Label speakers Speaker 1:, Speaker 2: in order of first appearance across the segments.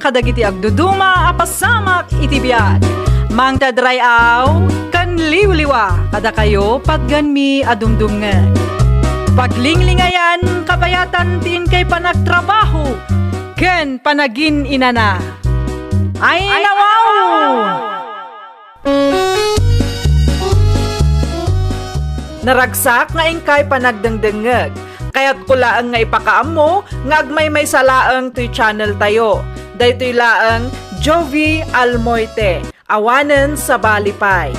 Speaker 1: kadagiti agduduma apasamak iti biag. Mang tadrayaw kan liwliwa kada kayo pagganmi adumdumngan. Paglinglingayan kabayatan tiin kay panagtrabaho ken panagin inana. Ay nawaw! Naragsak nga ingkay panagdengdengeg. Kaya't kulaang nga ipakaam mo, nga agmay may salaang to'y channel tayo. Daytoy laang Jovi Almoite, awanen sa balipay.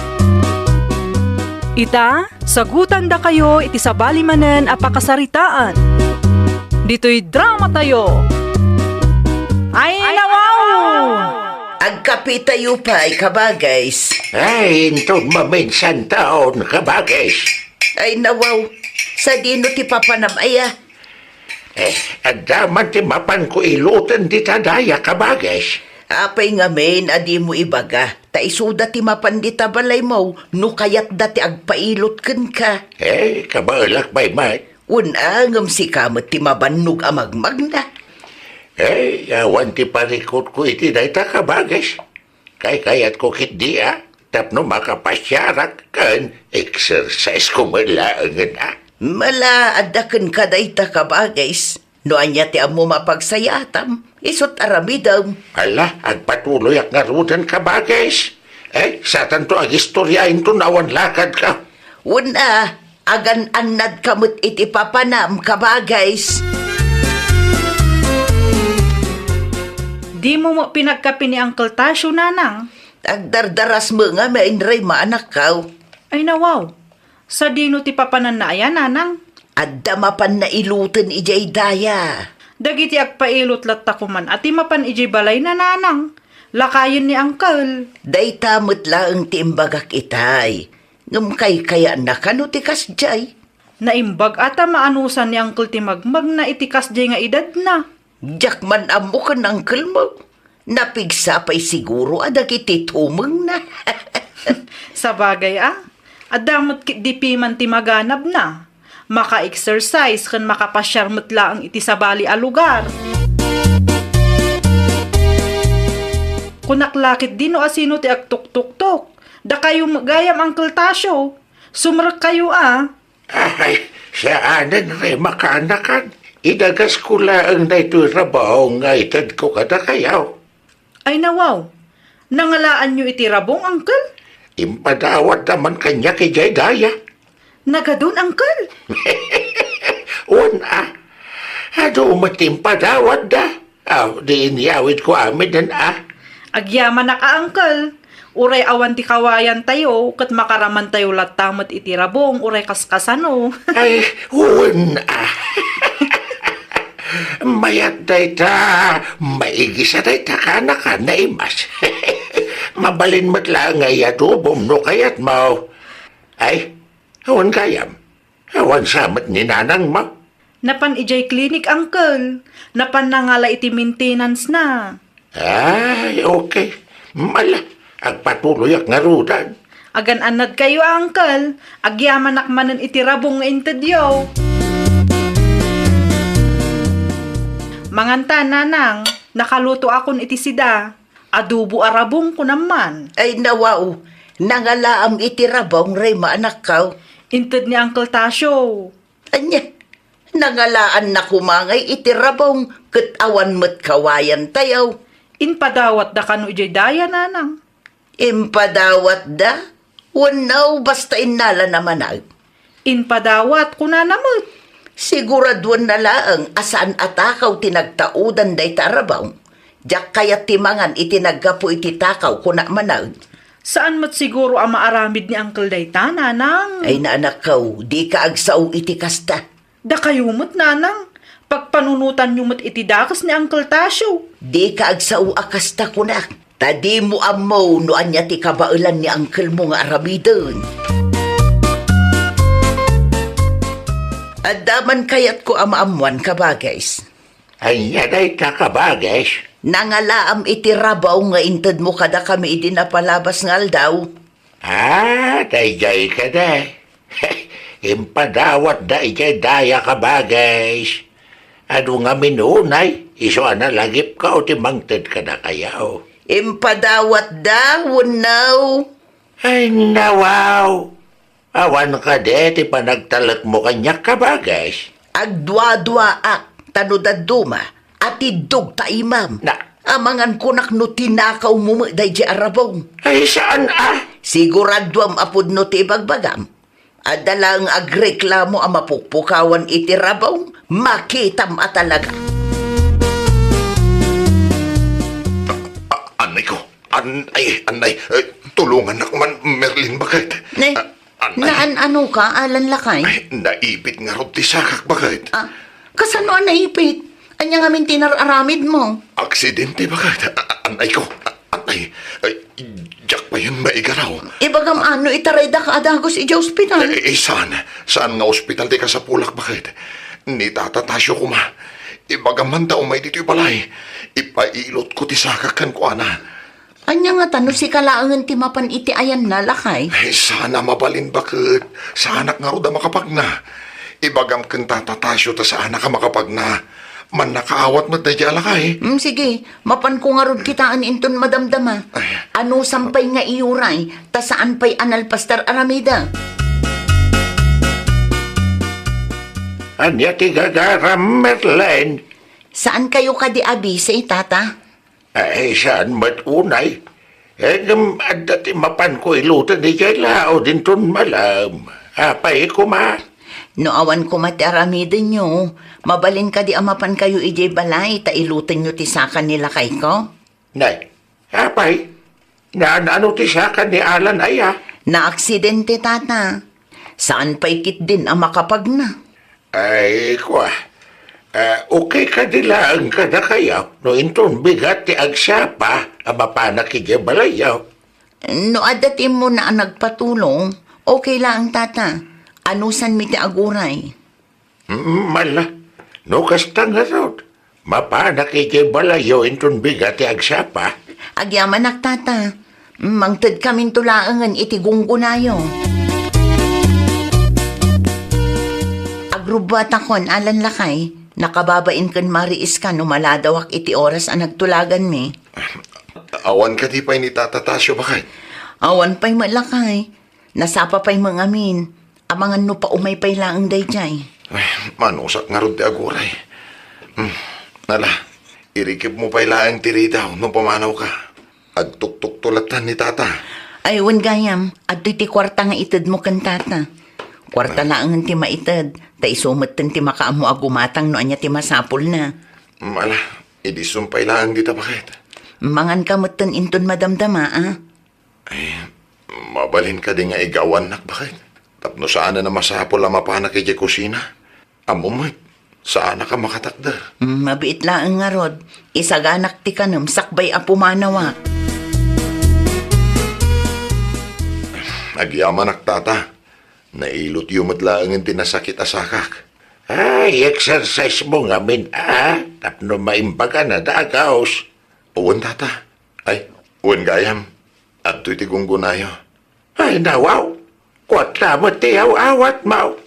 Speaker 1: Ita, sagutan da kayo iti sa balimanen apakasaritaan. Dito'y drama tayo. Ay nawaw!
Speaker 2: Agkapi tayo pa'y kabagays.
Speaker 3: Ay, intong maminsan taon kabagis.
Speaker 2: Ay nawaw, sa dino ti papanamaya.
Speaker 3: Adaman ti mapan ko ilutan di tadaya kabagis.
Speaker 2: Apay nga men, adi mo ibaga. Ta isuda ti mapan di tabalay mo, no kayat dati agpailot ken ka.
Speaker 3: Kabalak may mat.
Speaker 2: Unangam si kamot ti mabannog amagmag na.
Speaker 3: Awan ti parikot ko iti dayta kabagis. Kayat ko kit di tapno makapasyarak kan exercise ko malaangan
Speaker 2: Mala adaken ka dayta kabagays. No anya ti amo mapagsayatam, isot aramidam.
Speaker 3: Ala, agpatuloy ak ngarudan kabagis. Sa tanto ag istoryain to nawan lakad ka.
Speaker 2: Una, agan anad kamot iti papanam kabagays.
Speaker 1: Di mo pinagkapi ni Uncle Tasyo, nanang.
Speaker 2: Agdardaras mo nga mainray maanak kaw.
Speaker 1: Ay nawaw, sa dino ti papanan na ayan, nanang.
Speaker 2: Adda mapan na ilutin ijay daya.
Speaker 1: Dagiti agpailot latta kuman at mapan ijay balay na nanang. Lakayin ni Uncle.
Speaker 2: Day tamot laang ti imbagak itay. Ngam kaya na kano ti kasjay.
Speaker 1: Naimbag ata maanusan ni Uncle ti magmag na itikas jay nga edad na.
Speaker 2: Jakman amo ka ng kalmo. Napigsa pa'y siguro adagiti tumeng na.
Speaker 1: Sa bagay adamot di piman ti maganab na. Maka-exercise kan makapasyarmot laang iti sabali a lugar. Kunaklakit di no asino ti agtuk-tuk-tuk. Da kayo magayam Uncle Tasyo. Sumrak kayo
Speaker 3: Ay, saanan rin makanakan. Idagas ko laang na ito'y rabaw nga itad ko kada kayaw.
Speaker 1: Ay nawaw, nangalaan nyo iti rabong, Uncle?
Speaker 3: Impadawat naman kanya kay Jay Daya.
Speaker 1: Nagadun, Uncle?
Speaker 3: Ano matimpadawat da? Di iniyawit ko amin
Speaker 1: Agyaman na ka, Uncle. Uray awan ti kawayan tayo, kat makaraman tayo latamot iti rabong, uray kaskasano.
Speaker 3: Ay, mayat day ta, maigisa day ta ka na imas. Mabalin mo't lang ay atubom no kayat mo. Ay, awan kayam. Awan samat ni nanang mo.
Speaker 1: Napan ijay clinic, Uncle. Napan nangala iti maintenance na.
Speaker 3: Ay, okay. Mala, agpatuloy ak ngarudan.
Speaker 1: Agan anad kayo, Uncle. Agyaman nakmanan iti rabong nga intedyo. Manganta, nanang. Nakaluto akon iti sida. Adobo arabong ko naman.
Speaker 2: Ay nawaw, nangalaam iti rabong ray maanak kaw.
Speaker 1: Inted ni Uncle Tasyo.
Speaker 2: Anya, nangalaan na kumangay iti rabong katawan mo't kawayan tayaw.
Speaker 1: Inpadawat da kano ijay daya, nanang.
Speaker 2: Impadawat da? Wanaw basta inala naman
Speaker 1: Inpadawat ko na namot.
Speaker 2: Siguraduan na laang asaan atakaw tinagtaudan day tarabaw. Diyak kaya timangan itinaggapo iti takaw kuna manag.
Speaker 1: Saan mat siguro ang maaramid ni Uncle Dayta, nanang?
Speaker 2: Ay naanak kaw, di ka agsaw iti kasta.
Speaker 1: Da kayo mo't, nanang. Pagpanunutan nyo mo't iti dakas ni Uncle Tasyo.
Speaker 2: Di ka agsaw akasta kuna. Tadi mo amaw no anya ti kabailan ni uncle mo nga arabidon. Adaman kayat ko amaamuan kabagays.
Speaker 3: Ay, yaday kakabagis.
Speaker 2: Nangalaam iti rabaw nga inted mo kada kami iti napalabas nga aldaw.
Speaker 3: Dayjay ka da. Impadawat dayjay daya kabagis. Ano nga minunay? Iso na lagip ka o timangtid ka na kayaw.
Speaker 2: Impadawat dawon now.
Speaker 3: Ay, nawaw. Awan ka de, ti panagtalak mo kanya kabagas.
Speaker 2: Agdwa-dwa ak tanudaduma at idog ta imam.
Speaker 3: Na,
Speaker 2: Amangan kunak no tinakaw mo day di arabong.
Speaker 3: ay saan
Speaker 2: Siguraduam apod no ti bagbagam. Adalang agreklamo ang mapukpukawan iti rabaw. Makitam atalaga.
Speaker 4: Anay ko. Anay. Tulungan ako man, Merlin, bakit?
Speaker 2: Ne, ano ka, Alan Lakay?
Speaker 4: Ay, naipit nga rin ti sakak, bakit?
Speaker 2: Kasano ang naipit? Anya nga min tinararamid mo?
Speaker 4: Aksidente, bakit? Anay ko. Anay. Diyak pa yan maigaraw.
Speaker 2: Ibagam ano itaray da ka adagos iti ospital.
Speaker 4: Saan? Saan nga ospital di ka sa Pulak, bakit? Ni tatatasyo ko ma. Ibagam man daw may dito'y balay. Ipailot ko ti sakakan ko, ana.
Speaker 2: Anya nga tano si kalaangan ti mapan iti ayan na Lakay?
Speaker 4: Ay, sana mabalin, bakit? Sa anak nga ro da makapagna. Ibagam kang tatatasyo ta sa anak ka makapagna. Man nakaawat mo tayo alakay.
Speaker 2: Sige, mapan ko nga rod kitaan inton madamdama.
Speaker 4: Ay.
Speaker 2: Ano sampay nga iuray, ta saan pa'y analpastar aramida?
Speaker 3: Anya ti gagaram, Merlin.
Speaker 2: Saan kayo kadi abise, tata?
Speaker 3: Ay, saan matunay? Adda ti mapan ko ilutan ni Jailao din ton malam. Apay kuma.
Speaker 2: No awan ko mati aramida nyo, mabalin kadi amapan kayo ijay balay, ta ilutan nyo ti saka nila kay ko?
Speaker 3: Nay, apay. Ano ti sakan ni Alan aya?
Speaker 2: Na aksidente, tata. Saan pa'y kit din ang makapagna?
Speaker 3: Ay, kwa. Okay ka dilaan ka na kayaw. No inton bigat ti agsapa, mapanak iti balayaw.
Speaker 2: No adatim mo na ang nagpatulong, okay lang, tata. Anusan mi ti aguray?
Speaker 3: Mala. No kasta nga rod. Mapanak iti balayaw inton bigat ti agsapa.
Speaker 2: Agyaman tata. Mangtad kaming tulaangan iti gunggunayo. Agrubata kon, Alan Lakay. Nakababain kan mariis ka no maladawak iti oras ang nagtulagan mi.
Speaker 4: Awan ka di pa'y ni tatatasyo, bakit?
Speaker 2: Awan pa'y malakay. Nasapa pa'y mangamin. Amangan no pa umay pa'y laang dayjay.
Speaker 4: Ay, manusak nga rin di aguray. Nala, irikip mo pa'y laang tiri daw nung pamanaw ka. Agtuktuk tulatan ni tata.
Speaker 2: Ay, wan gayam. At ti kwarta nga itad mo kan tata. Kwarta laang ti maitad. Ta isumatan ti makaamo agumatang no anya ti masapol na.
Speaker 4: Mala, idisumpay laang dita, bakit?
Speaker 2: Mangan kamutan inton madamdama,
Speaker 4: Mabalin ka di nga igawan nak, bakit? Tapno saan na masapol ang mapanak kay kusina? Amumit, saan ka makatakdar?
Speaker 2: Mabiit laang nga rod. Isaganak ti kanam sakbay apumanawa.
Speaker 4: Nagyaman ak tata. Nailot yumot laang ang tinasakit asakak.
Speaker 3: Ay, exercise mo nga min, tapno maimbaga na dagaos.
Speaker 4: Uwan tata. Ay, uwan gayam. At to'y tigunggunayo.
Speaker 3: Ay, nawaw. Kwatla mo tiyaw awat mo.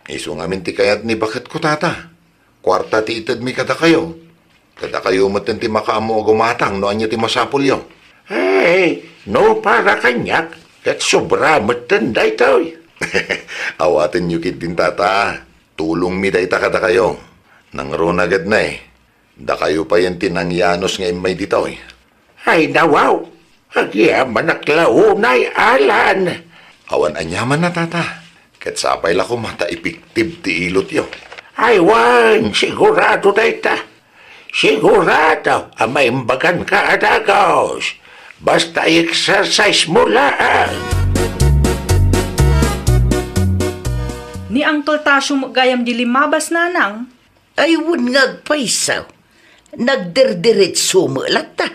Speaker 4: Iso ngamin ti kayat ni bakit ko tata. Kwarta ti itad mi kada kayo. Kada kayo matin ti makaamo gumatang no anya ti masapulyo.
Speaker 3: Ay, no para kanyak. Kat sobra matan day to'y.
Speaker 4: Awatin niyo kit din tata. Tulong mi dayta kada kayo. Nangron agad na eh. Da kayo pa yan tinangyanos nga may ditaw eh.
Speaker 3: Ay, nawaw. Agyaman naklaunay, Alan.
Speaker 4: Awan anyaman na tata. Ket sapay la ko mata ipiktib ti ilot yo.
Speaker 3: Ay, wan, sigurado dayta. Sigurado, maimbagan ka adagos. Basta exercise mo lang.
Speaker 1: Ni Uncle Tasyo gayam di limabas nanang.
Speaker 2: Ay, wun ngagpaisaw. Nagdirdiritso mo lata.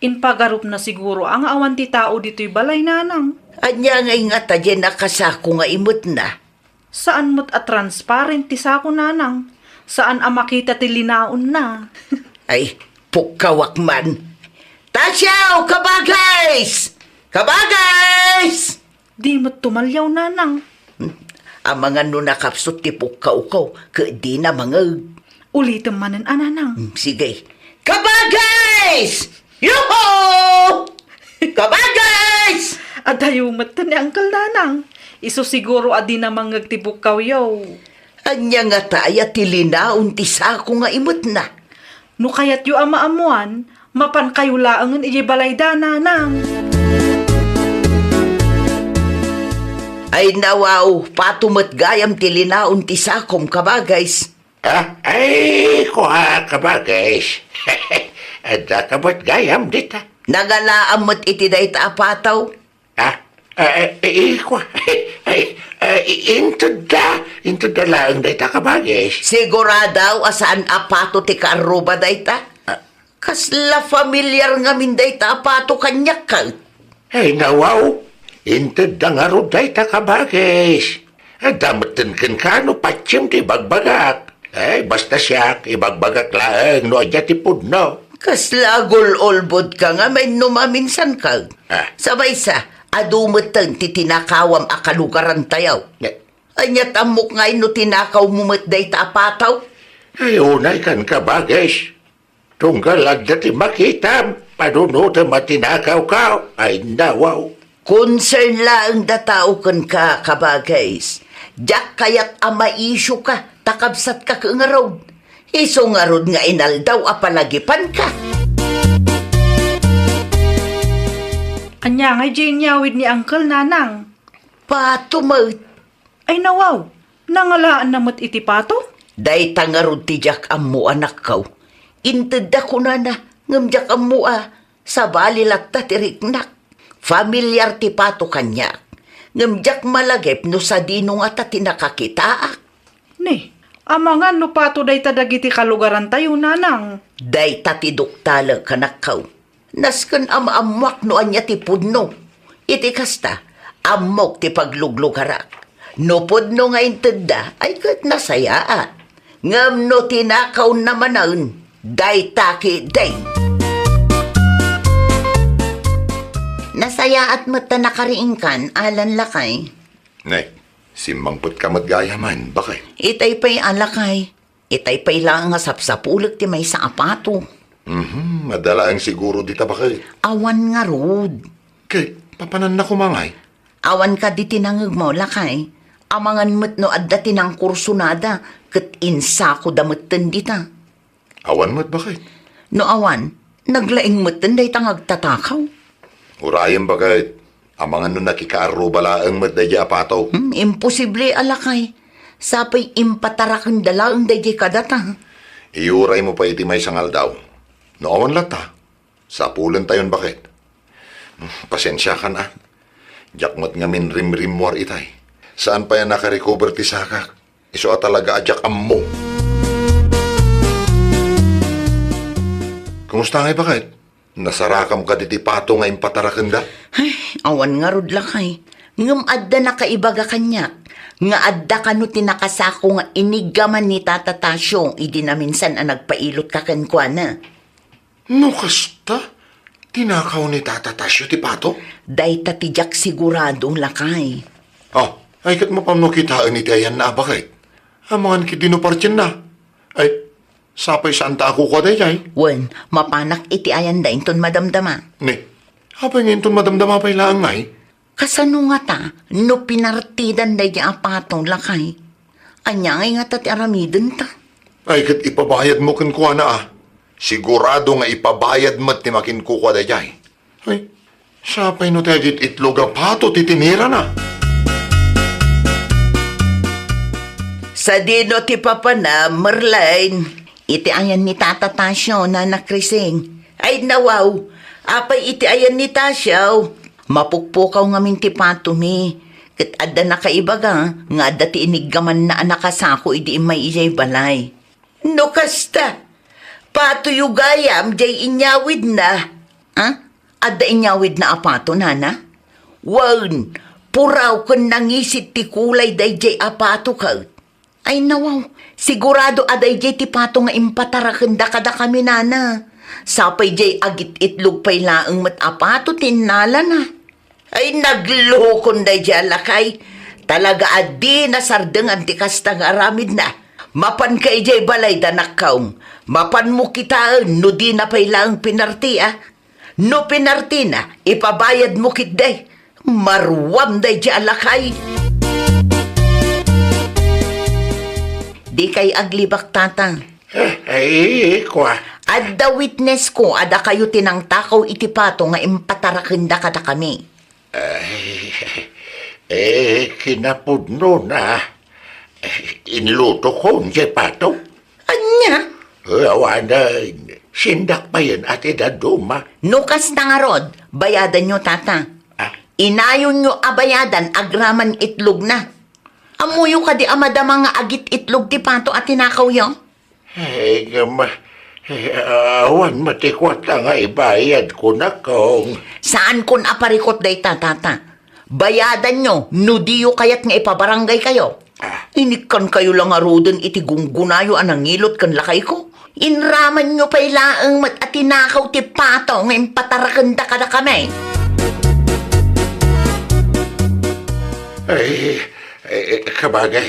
Speaker 1: Inpagarup na siguro ang awan ti tao dito'y balay nanang.
Speaker 2: Anya ngay nga tadya nakasako nga imot na.
Speaker 1: Saan mo't a transparent ti sako nanang? Saan a makita ti linaon na?
Speaker 2: Ay, pukawak man. Tasyaw, kabagays! Kabagays!
Speaker 1: Di mo't tumalyaw nanang.
Speaker 2: Ang mga nunakapsot ti pukaw-kaw, di na mga...
Speaker 1: Ulitin manan ananang.
Speaker 2: Sige. Kabagays! Yuho! Kabagays!
Speaker 1: At hayumat ni Uncle Nanang. Iso siguro adi na mangagtibok kaw yaw.
Speaker 2: Anya nga taya tilinaon ti sako nga imot na.
Speaker 1: No kayat yu ama-amuan, mapan kayo laangan balay dananang.
Speaker 2: Ay nawaw, patumat gayam tilinaon ti sakom kabagays.
Speaker 3: Ay, kuha ka ba, guys? Ada ka ba't gayam dita?
Speaker 2: Nagalaamot iti day ta apataw.
Speaker 3: Kuha. Into da lang dita ka ba, guys?
Speaker 2: Siguradaw asaan apato ti kaaruba day ta. Kasla familiar nga min day ta apato kanyak ka.
Speaker 3: Ay, nawaw. Into da nga ro dita ka ba, guys? Damatin kan no patsim ti bagbagak. Ay, basta siya, ibagbagak lang, no, adya tipod, no.
Speaker 2: Kasla gulolbod ka nga may numaminsan ka. Sabay sa, adumatan ti tinakawam akalugaran tayaw. Anya tamok nga no tinakaw mumat day ta apataw.
Speaker 3: Ay, unay kan ka ba, guys? Tunggal agda ti makita, panunuta matinakaw ka. Ay, nawaw.
Speaker 2: Concern lang datao kan ka kabagays. Diyak kaya't amaisyo ka, takabsat ka nga road. Iso nga road nga inaldaw apalagipan ka.
Speaker 1: Anya ngay Jane yawid ni Uncle Nanang.
Speaker 2: Patumat.
Speaker 1: Ay nawaw, nangalaan namot iti pato?
Speaker 2: Day tangarod ti jak amu anak kaw. Inteda ko na ngamjak amu sa balilat ta tiriknak. Familiar ti pato kanya. Ngamjak malagip no sa dinong at tinakakitaak.
Speaker 1: Ne, amangan no pato day tadagiti kalugaran tayo nanang.
Speaker 2: Day tatiduktalang kanakaw. Naskan amamwak no anya ti pudno. Iti kasta, amok ti pagluglugarak. No pudno nga intenda ay kat nasayaan. Ngam no tinakaw naman day taki day. Nasayaat mo ta nakariingkan, alan lakay.
Speaker 4: Nay, simbangpot ka matgayaman, bakit?
Speaker 2: Itay pa'y alakay. Itay pa'y lang nga sapsapulag ti may sa apato.
Speaker 4: Madala ang siguro dita bakit?
Speaker 2: Awan nga rod.
Speaker 4: Kay, papanan na kumangay.
Speaker 2: Awan ka di tinangag mo, lakay. Amangan mo't no adda tinang kursunada, kat insa ko damutan dita.
Speaker 4: Awan mo't bakit?
Speaker 2: No awan, naglaing mo't day tangag tatakaw.
Speaker 4: Urayan bakit? Amangan no nakikaarubala ang madadya apataw.
Speaker 2: Imposible alakay. Sapay impatarakan dala ang day kadata.
Speaker 4: Iuray mo pa iti may sangal daw. Nooan lata. Sa pulan tayon bakit? Pasensya ka na. Jakmat ngamin rim-rimwar itay. Saan pa yan nakarecover ti sakak? Iso talaga adyak ammo. Kumusta ngay bakit? Nasarakam ka diti pato nga impatarakan da?
Speaker 2: Ay, awan nga rod lakay. Ngam adda na kaibaga kanyak. Nga adda ka no tinakasako nga inigaman ni Tata Tasyo. Idi na minsan ang nagpailot ka kankwana.
Speaker 4: No kasta? Tinakaw ni Tata Tasyo ti pato?
Speaker 2: Day tatijak siguradong lakay.
Speaker 4: Oh, ay kat mo pa mo kitaan ni Tiayan na bakit? Amangan ki dinupartyan na. Ay, sapay saan ta ako ka dayay?
Speaker 2: Wen, mapanak iti ayan da inton madamdama.
Speaker 4: Ni, hapay ngayon madamdama pa ilang ngay?
Speaker 2: Kasano nga ta, no pinartidan day di apatong lakay. Anya ngay nga tati aramidin ta.
Speaker 4: Ay kat ipabayad mo kan kuha na Sigurado nga ipabayad mo't ni makin kuha dayay. Ay, sapay no tayo dit itlog ang pato titinira na.
Speaker 2: Sa dino ti papa na, Merlain, iti ayan ni Tata Tasyo na nakrising. Ay nawaw, apay iti ayan ni Tasyo. Mapukpukaw nga min ti pato mi. Kat adda na kaibaga, nga adda ti inigaman na anakasako idi may ijay balay. No kasta, pato yugayam jay inyawid na. Ha? Adda inyawid na apato nana? Wan, puraw kun nangisit ti kulay day jay apato ka. Ay nawaw, sigurado aday jay ti pato nga impatarakan da kada kami nana. Sapay jay agit itlog pay laang mat apato tinala na. Ay naglukon day jay alakay. Talaga adi na sardengan ti kastang aramid na. Mapan ka ijay balay danakaw. Mapan mo kitaan no di na pailang pinarti No pinarti na, ipabayad mo kitday. Marwam day di alakay. Di kay aglibak tatang.
Speaker 3: Ay, kwa.
Speaker 2: Adda witness ko, ada kayo tinangtakaw itipato nga impatarakinda kada kami.
Speaker 3: Kinapudno na. Inluto ko, hindi pato.
Speaker 2: Anya?
Speaker 3: Awanan, sindak pa yan ate daduma.
Speaker 2: Nukas na nga rod, bayadan nyo tata. Inayon nyo abayadan, agraman itlog na. Amuyo ka di amadama nga agit itlog ti pato at tinakaw yo.
Speaker 3: Awan matikwat nga ibayad ko na kong.
Speaker 2: Saan kun aparikot day tata? Bayadan nyo, nudiyo kayat nga ipabarangay kayo. Inikan kayo lang arudan iti gunggunayo anang ngilot kan lakay ko. Inraman nyo pa'y laang mat at tinakaw ti pato nga impatarakanda ka na kami.
Speaker 3: Kabagay,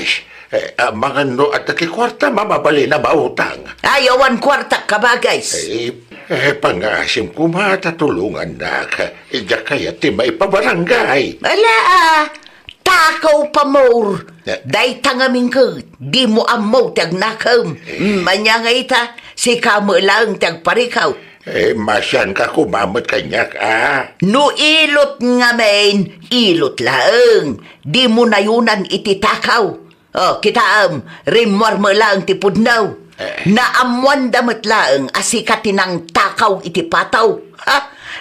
Speaker 3: mga no at nakikwarta mamabali na mautang.
Speaker 2: Ayawan kwarta kabaguys.
Speaker 3: Pangasim ko matatulungan na ka. Ija kaya ti may pabarangay.
Speaker 2: Ala takaw pa more. Day tangaming ko, di mo amaw tag nakam. Manya nga ita, si kamo lang tag parikaw.
Speaker 3: Masyan ka kumamot kanyak,
Speaker 2: No ilot nga main, ilot laeng. Di mo nayunan ititakaw. Kitaam, rimwar mo lang tipudnaw. Naamuan damat laeng asikatinang takaw itipataw.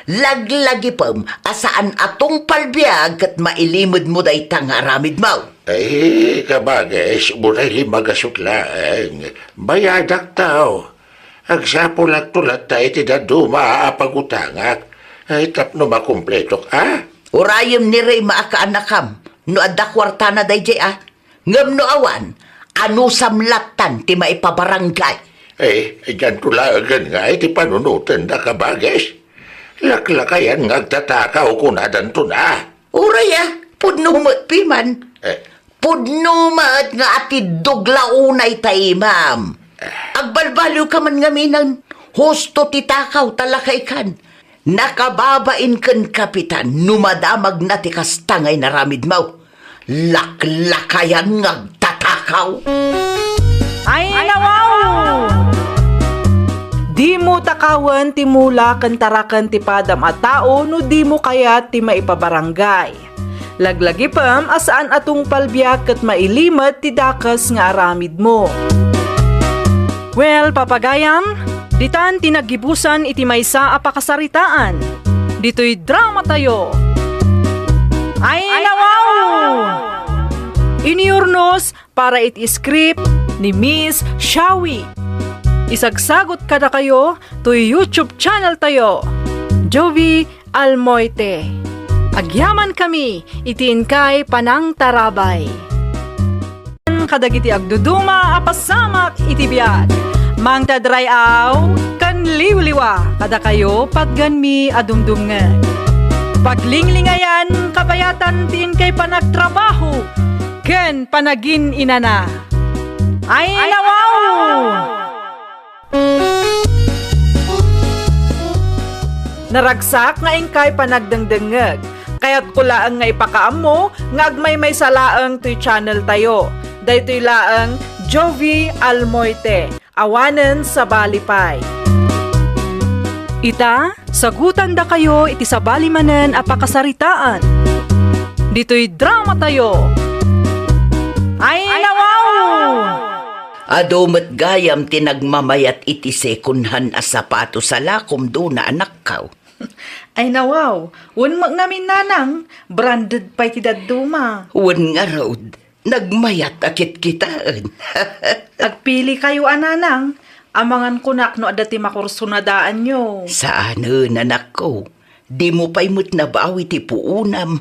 Speaker 2: Laglagi pam, asaan atong palbiag kat mailimod mo day tangaramid mo.
Speaker 3: Kabagay, buray limagasot laeng. Bayadak tao. Agsapo lang tulat tayo ti daduma apagutangak. Tapno makumpletok,
Speaker 2: Urayom ni Ray maakaanakam, no adda kwarta na day jay Ngam no awan, ano samlatan ti maipabarangay.
Speaker 3: Diyan tulagan nga iti panunutan na kabagay. Laklakayan ngagtatakaw ko na danto na.
Speaker 2: Uray pudnumat piman. Pudnumat nga ati duglaunay tay, ma'am. Agbalbaliw ka man nga minan, husto titakaw talakay kan. Nakababain kan kapitan, numadamag na ti kastangay na ramid mo. Laklakayan ngagtatakaw.
Speaker 1: Ay, nawaw! Di mo takawan ti mula kan tarakan ti padam at tao no di mo kaya ti maipabarangay. Laglagi pam asaan atong palbiyak kat mailimat ti dakas nga aramid mo. Well, papagayam, ditan tinagibusan iti maysa apakasaritaan. Dito'y drama tayo. Ay, nawaw! Iniurnos para iti script ni Miss Shawi. Isagsagot kada kayo to YouTube channel tayo, Jovi Almoite. Agyaman kami, itiin kay Panang Tarabay. Kadagiti agduduma apasamak iti biag. Mang tadrayaw, kan liwliwa, kada kayo patganmi adumdumngan. Paglinglingayan, kabayatan tiin kay panagtrabaho, ken panagin inana. Ay, nawaw! Naragsak nga ingkay panagdangdangag. Kaya't kulaang nga ipakaam mo, nga agmay may salaang to'y channel tayo. Daytoy laang Jovi Almoite, awanen sa balipay. Ita, sagutan da kayo iti sa balimanen apakasaritaan. Dito'y drama tayo. Ay, nawaw!
Speaker 2: Adomet gayam tinagmamayat iti sekunhan a sapato sa lakom do na anak kaw.
Speaker 1: Ay, nawaw, unmag namin nanang, branded pa iti daduma.
Speaker 2: Wan nga road, nagmayat akit kitaan.
Speaker 1: Agpili kayo ananang, amangan kunak no adati makursunadaan nyo.
Speaker 2: Saan anak ko, di mo pa'y mo't nabawi ti puunam.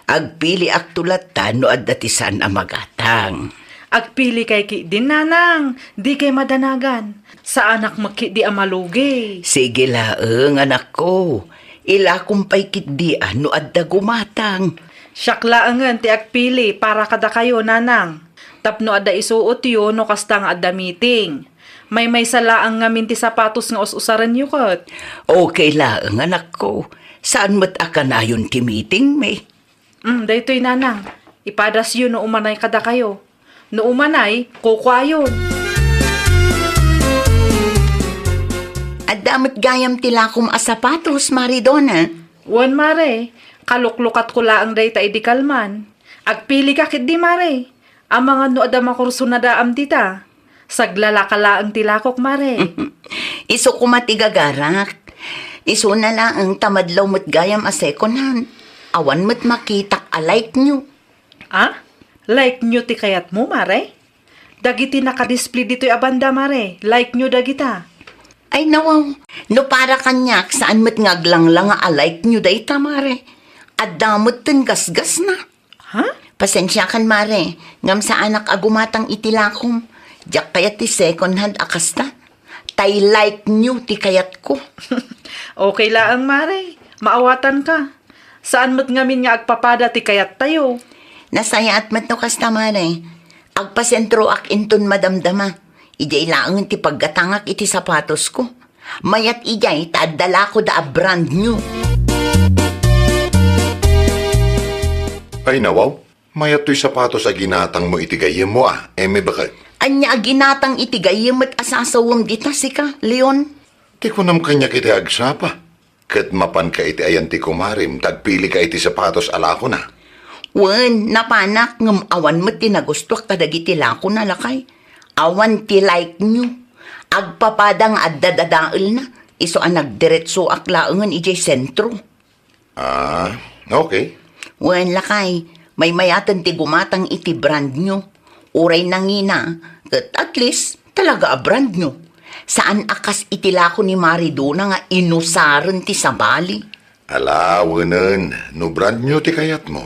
Speaker 2: Agpili aktulatan no adatisan amagatang.
Speaker 1: Agpili kay ki din nanang, di kay madanagan. Sa anak maki di amalugi.
Speaker 2: Sige laeng anak ko, ila kumpay kit di no adda gumatang.
Speaker 1: Siyakla angan ti agpili para kada kayo nanang. Tapno ada isuot yun no kasta nga ada meeting. May salaang nga minti sapatos nga us-usaran yu kat.
Speaker 2: Okay lang, anak ko. Saan mo't akan ayon ti meeting, me?
Speaker 1: Daytoy nanang. Ipadas yun no umanay kada kayo. No umanay, kukwayon.
Speaker 2: At damat gayam tilakom a sapatos, Maridona.
Speaker 1: Wan mare, kaluklukat ko laang dayta idikalman. Agpili ka kit di mare. Ang mga no ada makurso na daam dita. Saglalaka ang tilakok mare.
Speaker 2: Iso ko matigagarak. Iso na lang ang tamadlaw mo't gayam a second hand. Awan mo't makitak a like nyo.
Speaker 1: Ah? Like nyo ti kayat mo mare? Dagiti nakadisplay dito'y abanda mare. Like nyo dagita.
Speaker 2: Ay nawaw, no para kanyak saan mo't ngaglanglang a like nyo day tamare. At damot tin gasgas na.
Speaker 1: Ha?
Speaker 2: Pasensya kan mare, ngam sa anak agumatang itilakom. Diyak kayat ti second hand akasta. Tay like nyo ti kayat ko.
Speaker 1: Okay laang mare. Maawatan ka. Saan mo't ngamin nga agpapada ti kayat tayo?
Speaker 2: Nasaya at mat no kasta mare. Agpasentro ak inton madamdama. Ijay laang ti paggatangak iti sapatos ko. Mayat ijay taadala ko da a brand new.
Speaker 4: Ay nawaw, mayat to'y sapatos a ginatang mo itigayem mo eme bakit?
Speaker 2: Anya ginatang itigayem at asasawam dita sika, Leon.
Speaker 4: Ti ko nam kanya kiti agsapa. Kat mapan ka iti ayan ti kumarim, tagpili ka iti sapatos ala ko na.
Speaker 2: Wen, napanak ngam awan mo tinagustuak kadagiti lako na lakay. Awan ti like nyo. Agpapadang addadadaal na. Iso ang nagdiretso aklaangan ijay sentro.
Speaker 4: Ah, okay.
Speaker 2: Wen lakay, may mayatan ti gumatang iti brand nyo. Uray nangina, at least talaga a brand nyo. Saan akas itilako ni Maridona nga inusaran ti sabali?
Speaker 4: Alawanan, no brand new ti kayat mo.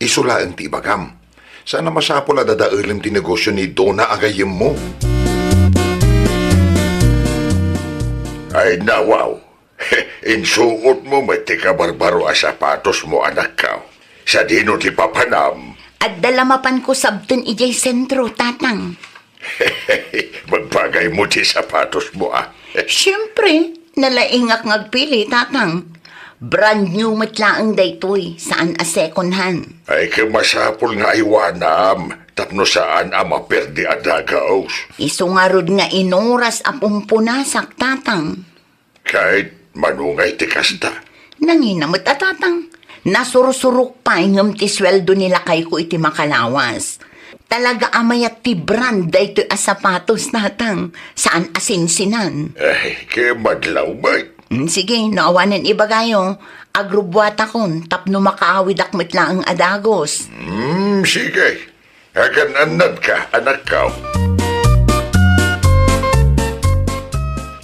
Speaker 4: Isulaan ti bagam. Sana masapol a dadailim ti negosyo ni Dona agayem mo.
Speaker 3: Ay nawaw. Insuot mo mati ka barbaro a sapatos mo anak ka. Sa dino ti papanam.
Speaker 2: At dalamapan ko sabten ijay sentro, tatang.
Speaker 3: Magbagay mo ti sapatos mo
Speaker 2: Siyempre, nalaingak ngagpili, tatang. Brand new matlaang daytoy, saan a second hand.
Speaker 3: Ay kamasapol nga iwanam. Tapno saan ama perdi adagaos.
Speaker 2: Iso nga rod nga inoras a pumpunasak, tatang.
Speaker 3: Kahit manungay ti kasta.
Speaker 2: Nanginamot a tatang. Nasursurok pa ingam ti sweldo nila kay ko iti makalawas. Talaga amayat ti brand daytoy a sapatos, tatang. Saan asinsinan?
Speaker 3: Ay, kaya madlaw ba?
Speaker 2: Sige, naawanan ibagayo. Agrubwata kon, tapno makaawid akmet lang ang adagos.
Speaker 3: Sige. Agan anad ka, anak ka.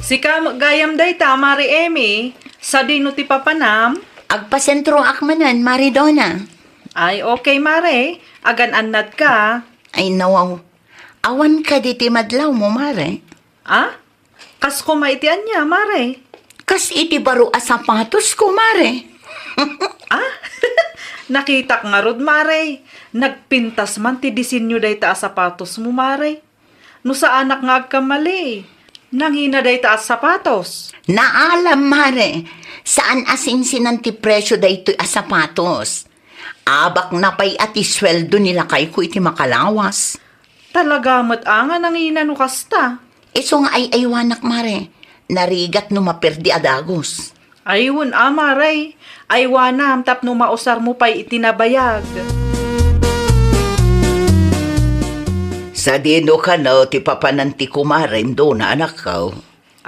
Speaker 1: Sika gayam dayta mari Emi. Sa dino ti papanam.
Speaker 2: Agpasentro akmanan, Maridona.
Speaker 1: Ay okay mare. Agan annad ka.
Speaker 2: Ay nawaw, awan ka di ti madlaw mo, mare.
Speaker 1: Ah? Kas ko maitian niya mare.
Speaker 2: Kas iti baro a sapatos ko, mare.
Speaker 1: Ah? Nakita nga rod, mare. Nagpintas man ti disenyo dayta a sapatos mo, mare. No sa anak nga agkamali. Nangina dayta a sapatos.
Speaker 2: Naalam, mare, saan asinsinan ti presyo daytoy a sapatos. Abak na pa'y ati sweldo nila kay ko iti makalawas.
Speaker 1: Talaga matanga nangina no kasta.
Speaker 2: Iso nga ay aywanak, mare. Narigat no maperdi adagos.
Speaker 1: Ayun, mare. Aywanam tapno mausar mo pa'y itinabayag.
Speaker 2: Sa dino ka no, ti papananti kumarin doon na anak ko.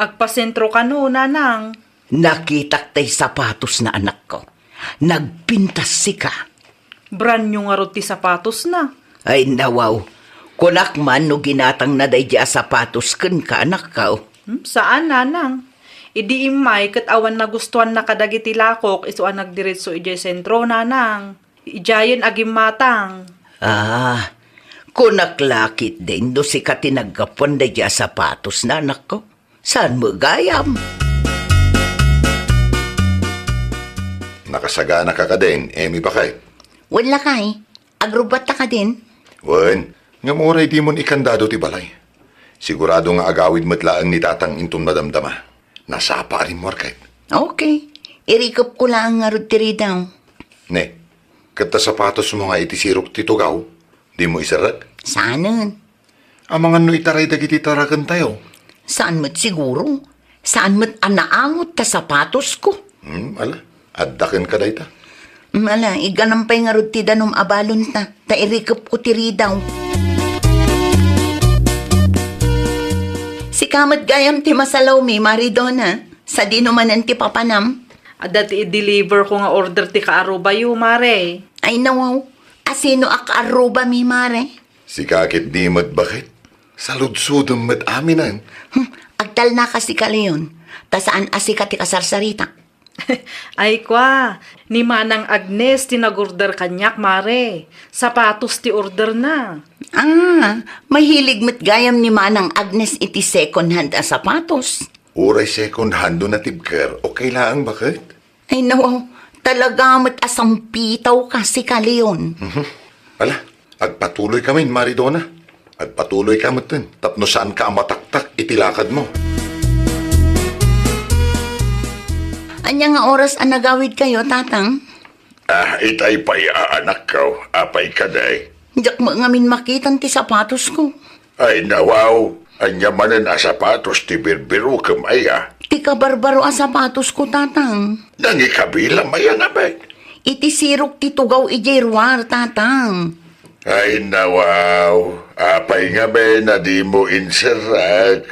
Speaker 1: Agpasentro ka no, nanang.
Speaker 2: Nakitak tay sapatos na anak ko. Nagpintas sika.
Speaker 1: Brand nyo nga rod ti sapatos na.
Speaker 2: Ay nawaw, kunak man no ginatang na day dia sapatos ken ka anak ko.
Speaker 1: Saan, nanang? Idi imay kat awan na gustuhan na kadagiti lakok iso ang nagdiretso ijay sentro, nanang. Ijayan agim matang.
Speaker 2: Ah, kunak lakit din do si katinagapon day dia sapatos na anak ko. Saan mo gayam?
Speaker 4: Nakasagana ka din, eme bakit?
Speaker 2: Wala kay, agrubata ka din.
Speaker 4: Wen, Nga moray di mon ikandado ti balay. Sigurado nga agawid matlaan ni tatang inton madamdama. Nasapa rin mo arkay.
Speaker 2: Okay. Irikop ko lang nga rutiri daw.
Speaker 4: Ne, kata sapatos mo nga itisirok ti tugaw, di mo isarag.
Speaker 2: Saanan?
Speaker 4: Ang mga no itaray dagiti tarakan tayo.
Speaker 2: Saan mo't siguro? Saan mo't anaangot ta sapatos ko?
Speaker 4: Ala, addaken ka dayta.
Speaker 2: Mala, iganampay nga ruti danom abalon ta. Ta irikop ko tiri daw. Si kamat gayam ti masalaw mi, Maridona. Sa di naman ti papanam.
Speaker 1: Dati i-deliver ko nga order ti kaaruba yu, mare.
Speaker 2: Ay nawaw, asino akaaruba mi, Mare?
Speaker 4: Si kakit di mat bakit? Saludsudom mat aminan.
Speaker 2: Agtal na kasi kalayon. Ta saan asika ti kasarsarita?
Speaker 1: Ay kwa, ni Manang Agnes tinagorder kanyak, mare. Sapatos ti order na.
Speaker 2: Mahilig mo't gayam ni Manang Agnes iti second hand a sapatos.
Speaker 4: Uray second hand na tibker, okay lang bakit?
Speaker 2: Ay nawaw, talaga mo't asampitaw kasi kalayon.
Speaker 4: Ala, agpatuloy kami, Maridona. Agpatuloy ka matin. Tapno saan ka mataktak, itilakad mo.
Speaker 2: Anya nga oras ang nagawid kayo, tatang?
Speaker 3: Itay pa'y anak ko. Apay ka day.
Speaker 2: Diyak mo ngamin makitan ti sapatos ko.
Speaker 3: Ay nawaw. Anya manan a sapatos ti birbiro kamaya.
Speaker 2: Ti kabarbaro a sapatos ko, tatang.
Speaker 3: Nangi kabila maya nga ba?
Speaker 2: Iti sirok ti tugaw ijerwar, tatang.
Speaker 3: Ay nawaw. Apay nga ba na di mo inserag.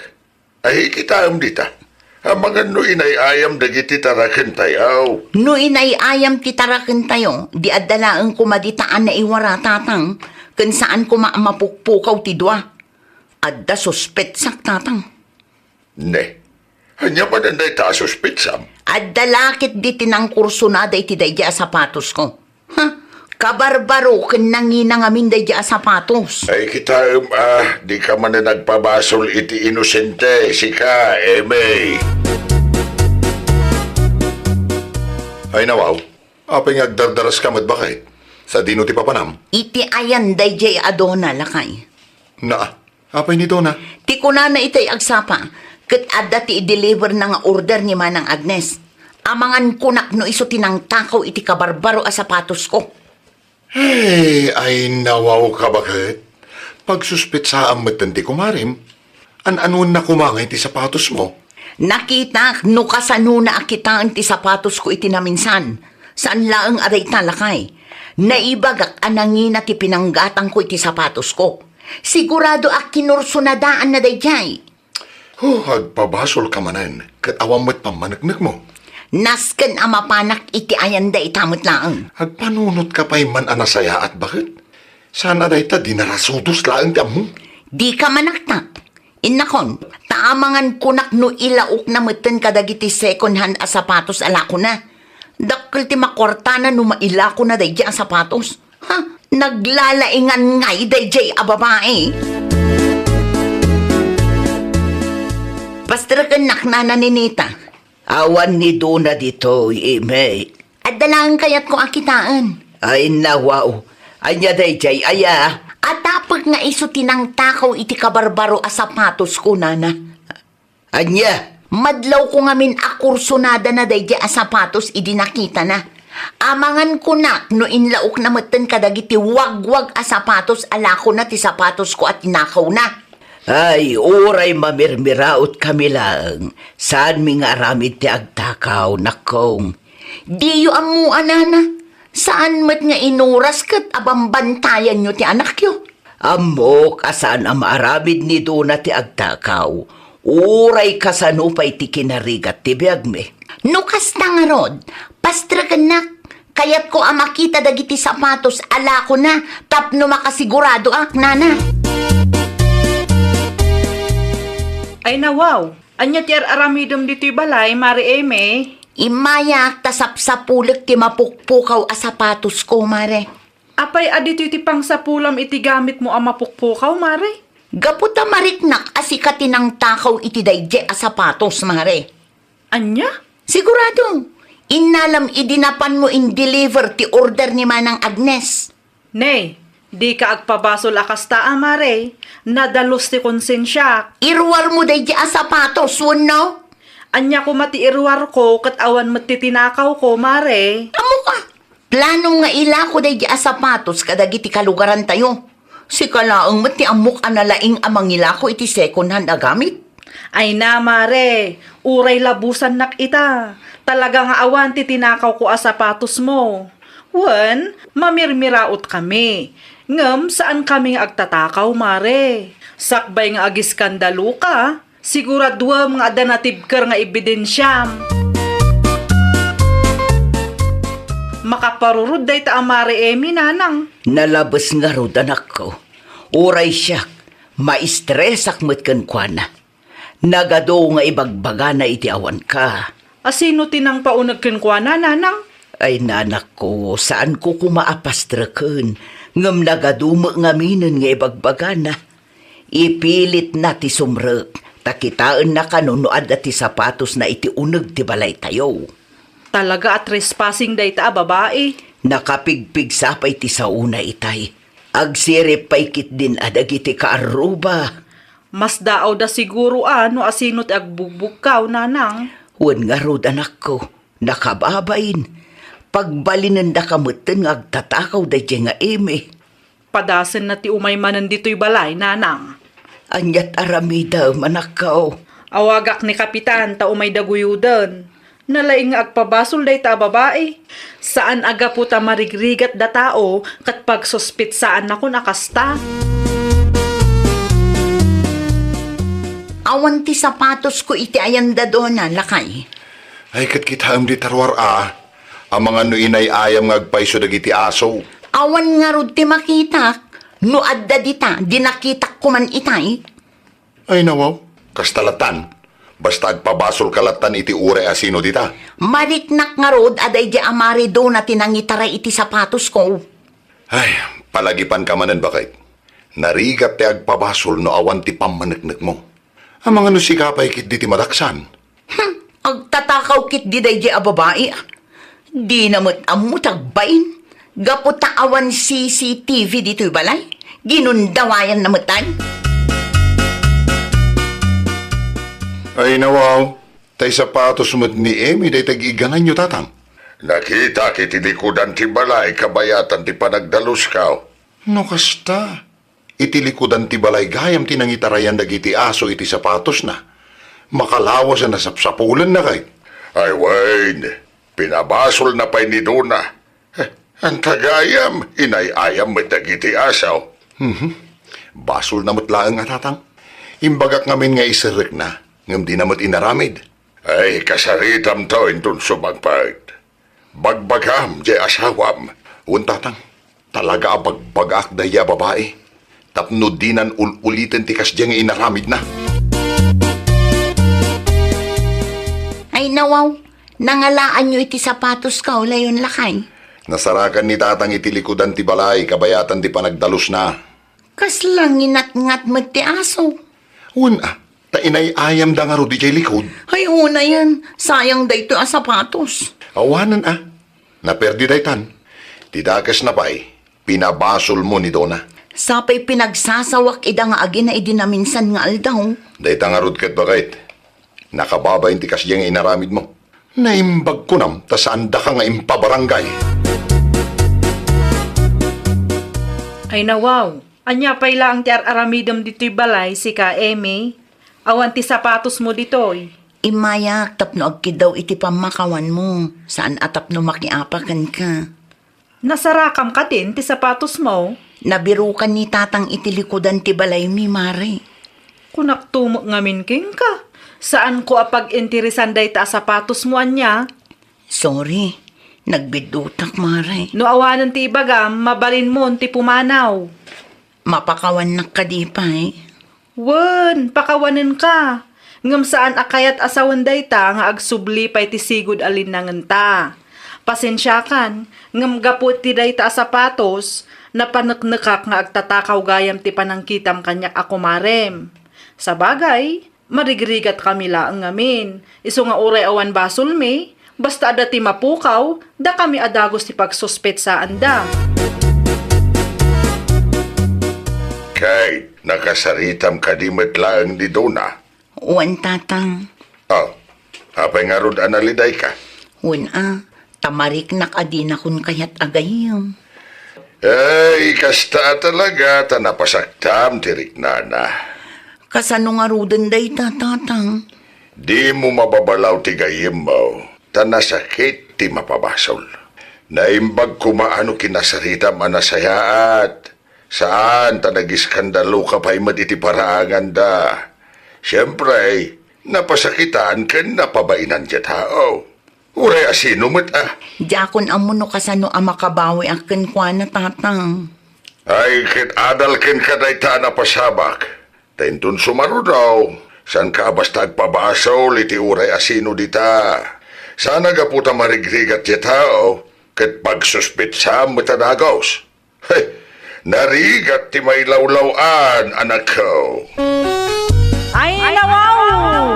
Speaker 3: Ay kita dita. Ang mga no inayayam dagiti tarakan tayaw.
Speaker 2: No inayayam ti taraken tayo, di addalaan ko maditaan na iwara, tatang. Kun saan ko maamapukpukaw ti dua. Adda suspetsak, tatang.
Speaker 3: Ne. Hanya pa nanday ta suspitsam.
Speaker 2: Adda lakit di tinang kurso na day ti dayja sapatos ko. Kabarbaro ken nangina ngamin dayja sapatos.
Speaker 3: Ay kita di ka man na nagpabasol iti inosente. Sika, Eme.
Speaker 4: Ay nawaw, apay ngagdardaras ka mat bakit? Sa dino ti papanam?
Speaker 2: Iti ayan dayja adona lakay.
Speaker 4: Na, apay ni Dona?
Speaker 2: Ti kunana itay agsapa, ket adda ti i-deliver na nga order ni Manang Agnes. Amangan kunak no iso tinang takaw iti kabarbaro a sapatos ko.
Speaker 4: Hey, ay nawaw ka bakit? Pagsuspitsaan mo ti kumarim, an-anon na kumangay ti sapatos mo?
Speaker 2: Nakita no kasanuna akitaan ti sapatos ko iti naminsan. Saan laeng aray talakay? Naibagak anangina ti pinanggatang ko iti sapatos ko. Sigurado ak kinursunadaan na dayjay.
Speaker 4: Agpabasol ka manan, kat awam mo't pamanagnak mo.
Speaker 2: Nasken amapanak iti ayan da itamot laeng.
Speaker 4: Agpanunot ka pa'y man anasaya at bakit? Sana day ta dinarasudos laang ti mo.
Speaker 2: Di ka manaktak. Innakon, taamangan kunak no ilaok na meten kadagiti second hand a sapatos alako na. Dakkel ti makwartana no maila ko na dayjay a sapatos. Naglalaingan ngay dayjay a babae. Pastrakan naknana ni Nita. Awan ni Dona dito, Ime. At dalang kayat ko akitaan. Ay nawaw. Anya dayjay aya. At tapag nga iso tinang takaw iti kabarbaro a sapatos ko, nana. Anya? Madlaw ko ngamin akursonada na dayjay a sapatos idi nakita na. Amangan ko na no inlaok na meten kadagiti wagwag a sapatos alako na ti sapatos ko at tinakaw na. Ay, oray mamirmiraot kami lang. Saan mi nga aramid ti agtakaw, nakong. Di yu amu, anana. Saan mat nga inuras kat abambantayan nyo ti anak yo? Amo, kasaan ang maaramid ni Dona ti agtakaw. Uray kasanupay ti kinarigat ti biyag me. No kasta nga rod, pastraganak. Kayat ko ang makita dagiti sapatos, ala ko na. Tapno makasigurado ak, nana.
Speaker 1: Ay nawaw, anya ti aramidom dito'y balay, Mari Eme.
Speaker 2: Imayak tasapsapulik ti mapukpukaw a sapatos ko, Mare.
Speaker 1: Apay adito'y ti pangsapulam iti gamit mo ang mapukpukaw, Mare.
Speaker 2: Gaputa mariknak asikati ng takaw iti dayje a sapatos, Mare.
Speaker 1: Anya?
Speaker 2: Sigurado, inalam idinapan mo in deliver ti order ni Manang Agnes.
Speaker 1: Nay, Di ka agpabasol akasta mare. Nadalos ti konsensya.
Speaker 2: Irwar mo day di sapatos, no?
Speaker 1: Anya ko matiirwar ko kat awan matitinakaw ko mare.
Speaker 2: Amo ka. Plano nga ila ko day di sapatos kadagiti kalugaran tayo. Si kalaang mati amok analaing amang ila ko iti second hand na gamit.
Speaker 1: Ay na mare, uray labusan nak ita. Talaga nga awan titinakaw ko sapatos mo. Wan, mamirmiraot kami. Ngam, saan kami agtatakaw, mare? Sakbay nga agiskandalo ka. Siguradwa mga adanatibker nga ebidensyam. Makaparurod day ta amare emi nanang.
Speaker 2: Nalabas nga rod anak ko. Uray siya, maistresak mo't kankwana. Nagado nga ibagbaga na iti awan ka.
Speaker 1: Asino tinang paunag kenkwana nanang?
Speaker 2: Ay nanak ko, saan ko kumaapastraken? Ngam nagaduma nga minin nga ibagbaga na. Ipilit na ti sumrek, takitaan na kanunoad at ti sapatos na iti uneg ti balay tayo.
Speaker 1: Talaga at trespassing day ta babae.
Speaker 2: Nakapigpig sapay ti sauna itay. Agsirip paikit din adagiti kaaruba.
Speaker 1: Mas daaw da siguro no asino ti agbugbugkaw nanang.
Speaker 2: Wan nga rod anak ko, nakababain. Pagbalinan na kamutin nga agtatakaw da nga eme.
Speaker 1: Padasen na ti umay manan dito'y balay nanang.
Speaker 2: Anyat aramida manakaw.
Speaker 1: Awagak ni kapitan ta umay daguyudan. Nalaing nga agpabasol day ta babae. Saan aga po ta marigrigat da tao kat pagsuspit saan ako nakasta.
Speaker 2: Awan ti sapatos ko iti ayan da dona, lakay.
Speaker 4: Ay kat kitaam di tarwar ang mga nuinay ayam ngagpaiso dagiti aso.
Speaker 2: Awan nga rod ti makita. No adda dita, dinakitak ko man itay.
Speaker 4: Ay nawaw, kastalatan. Basta agpabasol kalatan iti ure asino dita.
Speaker 2: Mariknak nga rod, aday di amari do na tinangitaray iti sapatos ko.
Speaker 4: Ay, palagipan ka manan bakit? Narigat ti agpabasol no awan ti pamanagnak mo. Ang mga nusikapay kit di ti madaksan.
Speaker 2: Agtatakaw kit di day di babae. Di namot amutag bain. Gapot awan CCTV dito'y balay. Ginundawayan namutan.
Speaker 4: Ay nawaw, tay sapatos mo't ni Emi day tag-igangan nyo tatang.
Speaker 3: Nakita kiti likudan ti balay kabayatan ti panagdalus ka.
Speaker 4: No kasta, iti likudan ti balay gayam tinangitarayan dagiti aso iti sapatos na. Makalawas na nasapsapulan na kay.
Speaker 3: Ay Wayne, pinabasol na pa'y ni Duna. Ang tagayam, inayayam mo dagiti asaw.
Speaker 4: Basol na mutlaang nga tatang. Imbagak ngamin nga isirik na, ngam di namot inaramid.
Speaker 3: Ay kasaritam to intun sumagpag. Bagbagam, di asawam.
Speaker 4: Un tatang, talaga abagbagak daya babae. Tapno dinan ulitin ti kasdyang inaramid na.
Speaker 2: Ay nawaw, nangalaan nyo iti sapatos ka o layon lakay.
Speaker 4: Nasarakan ni tatang iti likudan ti balay, kabayatan ti panagdalus na.
Speaker 2: Kaslang inat-ngat mo ti aso.
Speaker 4: Una, ta inay-ayam da nga ro di jay likod.
Speaker 2: Ay una yan, sayang da ito sapatos.
Speaker 4: Awanan naperdi daytan. Tidakas na pa'y, pinabasol mo ni Dona.
Speaker 2: Sapay pinagsasawak ida nga agi na idinaminsan nga aldaw.
Speaker 4: Dayta nga rod kat bakit. Nakababayin ti kasyang inaramid mo. Naimbag ko nam, ta saan da ka nga impabarangay.
Speaker 1: Ay nawaw, anya pa'y lang ti aramidam dito'y balay si ka Emi. Awan ti sapatos mo dito'y.
Speaker 2: Imayak tapno agki daw iti pamakawan mo. Saan atapno makiapakan ka.
Speaker 1: Nasarakam ka din ti sapatos mo.
Speaker 2: Nabirukan ni tatang iti likudan ti balay mi mare.
Speaker 1: Kunak tumok ngamin king ka. Saan ko apag-interesan day ta sapatos mo anya?
Speaker 2: Sorry, nagbidutak mare.
Speaker 1: No awanan ti ibagam, mabalin mo ti pumanaw.
Speaker 2: Mapakawan na ka di pa eh.
Speaker 1: Wen, pakawanin ka. Ngam saan akayat asawan day ta nga agsubli pa'y ti sigud alin nangan ta. Pasensya kan, ngam gapot ti day ta sapatos, napanaknakak nga agtatakaw gayam ti panangkitam kanyak ako marem. Sa bagay, marigrigat kami laang ngamin. Iso nga uray awan basol me, basta ada ti mapukaw, da kami adagos ti pagsuspet sa anda.
Speaker 3: Kay, nakasaritam ka di matlaang di Dona.
Speaker 2: Wan tatang.
Speaker 3: Oh, apay nga rod analiday ka.
Speaker 2: Wan tamarik nakadin akong kayat agayam.
Speaker 3: Ay, kasta talaga, tanapasaktam, tirik nana.
Speaker 2: Kasano nga rudan day tatang?
Speaker 3: Di mo mababalaw ti gayim mo, tanasakit ti mapabasol. Naimbag kumaano kinasaritam anasayaat. Saan ta nagiskandalo ka pa'y maditi paraangan da? Siyempre, napasakitan ka napabainan dya tao. Uray asino mo't
Speaker 2: Jakon amuno kasano makabawi akin kwa na tatang.
Speaker 3: Ay, kit adal ken kaday ta napasabak. Tentun sumaro daw. San ka basta agpabasaw liti uray asino dita. Sana gaputa marigrigat dya tao. Ket pagsuspitsa mo tanagos. Hey, narigat ti may lawlawan, anak ko.
Speaker 1: Ay, nawaw!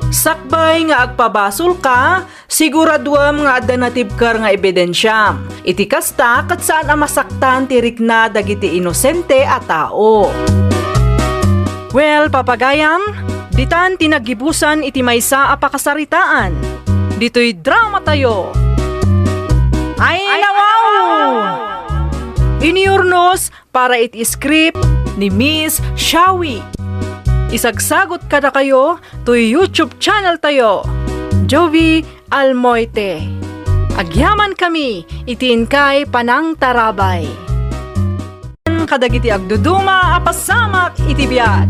Speaker 1: Sakbay nga agpabasol ka, siguraduam nga adda natibkar nga ebidensya. Iti kasta kat saan masaktan tirik na dagiti inosente a tao. Well, papagayam, ditan tinagibusan iti maysa a pakasaritaan. Dito'y drama tayo. Ay, nawaw! Iniurnos para iti script ni Miss Shawi. Isagsagot kada kayo to YouTube channel tayo, Jovi Almoite. Agyaman kami, itiin kay Panang Tarabay. Kadagiti agduduma apasamak itibiyat.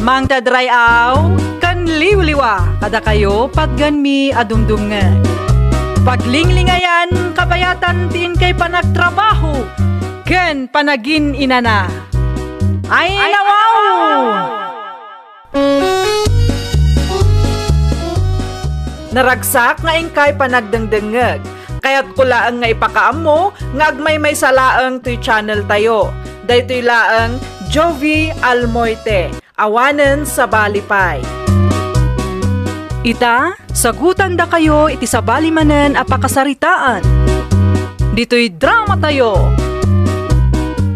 Speaker 1: Mang tadrayaw, kan liwliwa, kada kayo pagganmi adumdungan. Paglinglingayan, kabayatan tin kay panagtrabaho, ken panagin inana. Ay, nawaw! Naragsak nga ingkay panagdangdangag, kaya't kulaang nga ipakaam mo, nga agmay may salaang to'y channel tayo. Daytoy laang Jovi Almoite, awanen sa Balipay. Ita, sagutan da kayo iti sa balimanen a pakasaritaan. Dito'y drama tayo.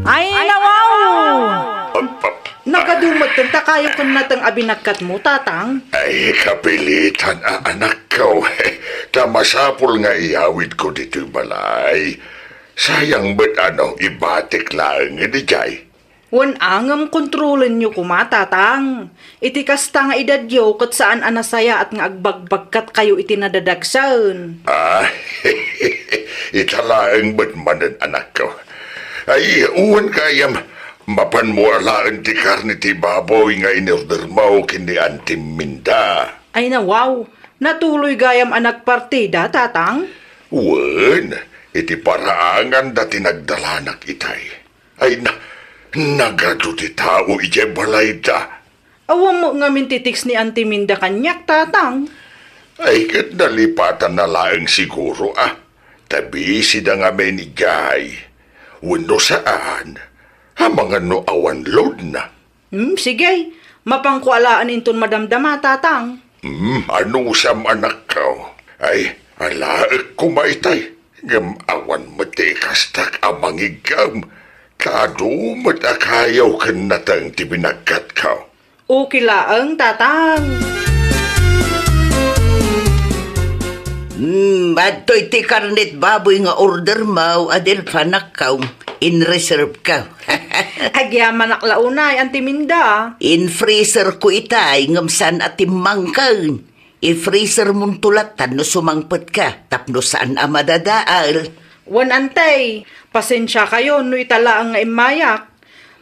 Speaker 1: Ay, nawaw!
Speaker 5: Nagadumot ta kayo kung natang abinagkat mo, tatang.
Speaker 3: Ay, kapilitan anak ko. Tamasapol nga iawid ko dito'y balay. Sayang ba't ibatik lang di jay?
Speaker 5: Wan angam kontrolin nyo kumatatang. Iti kasta nga edad yo kat saan anasaya at nga agbagbagkat kayo iti nadadagsan.
Speaker 3: Italaang ba't manan anak ko? Ay, uwan kayam. Mapan mo alaan ti karni ti baboy nga inorder mo kini antiminda.
Speaker 5: Ay na wow, natuloy gayam anak partida, tatang.
Speaker 3: Wan, iti paraangan dati nagdalanak itay. Ay nagado ti tao ije balay da.
Speaker 5: Awam mo nga mintitiks ni Antiminda kanyak, tatang.
Speaker 3: Ay kat nalipatan na laang siguro Tabi sida nga menigay. Wano saan? Mga no awan load na.
Speaker 5: Sige, mapangkualaan inton madamdama, tatang.
Speaker 3: Ano sam anak ko? Ay, alaak kumaitay. Ngam awan matikastak amangigam. Kadumat akayaw kan natang tibinagkat ko.
Speaker 5: Okay laang, tatang.
Speaker 2: Adto'y ti karnet baboy nga order mo, adil panak ka, in reserve ka.
Speaker 5: Agyaman aklaunay, Antiminda.
Speaker 2: In freezer ko itay, ngamsan at timangkan. I-freezer mong tulatan no sumangpet ka, tapno saan amadadaal.
Speaker 5: Wan antay, pasensya kayo no italaang nga imayak.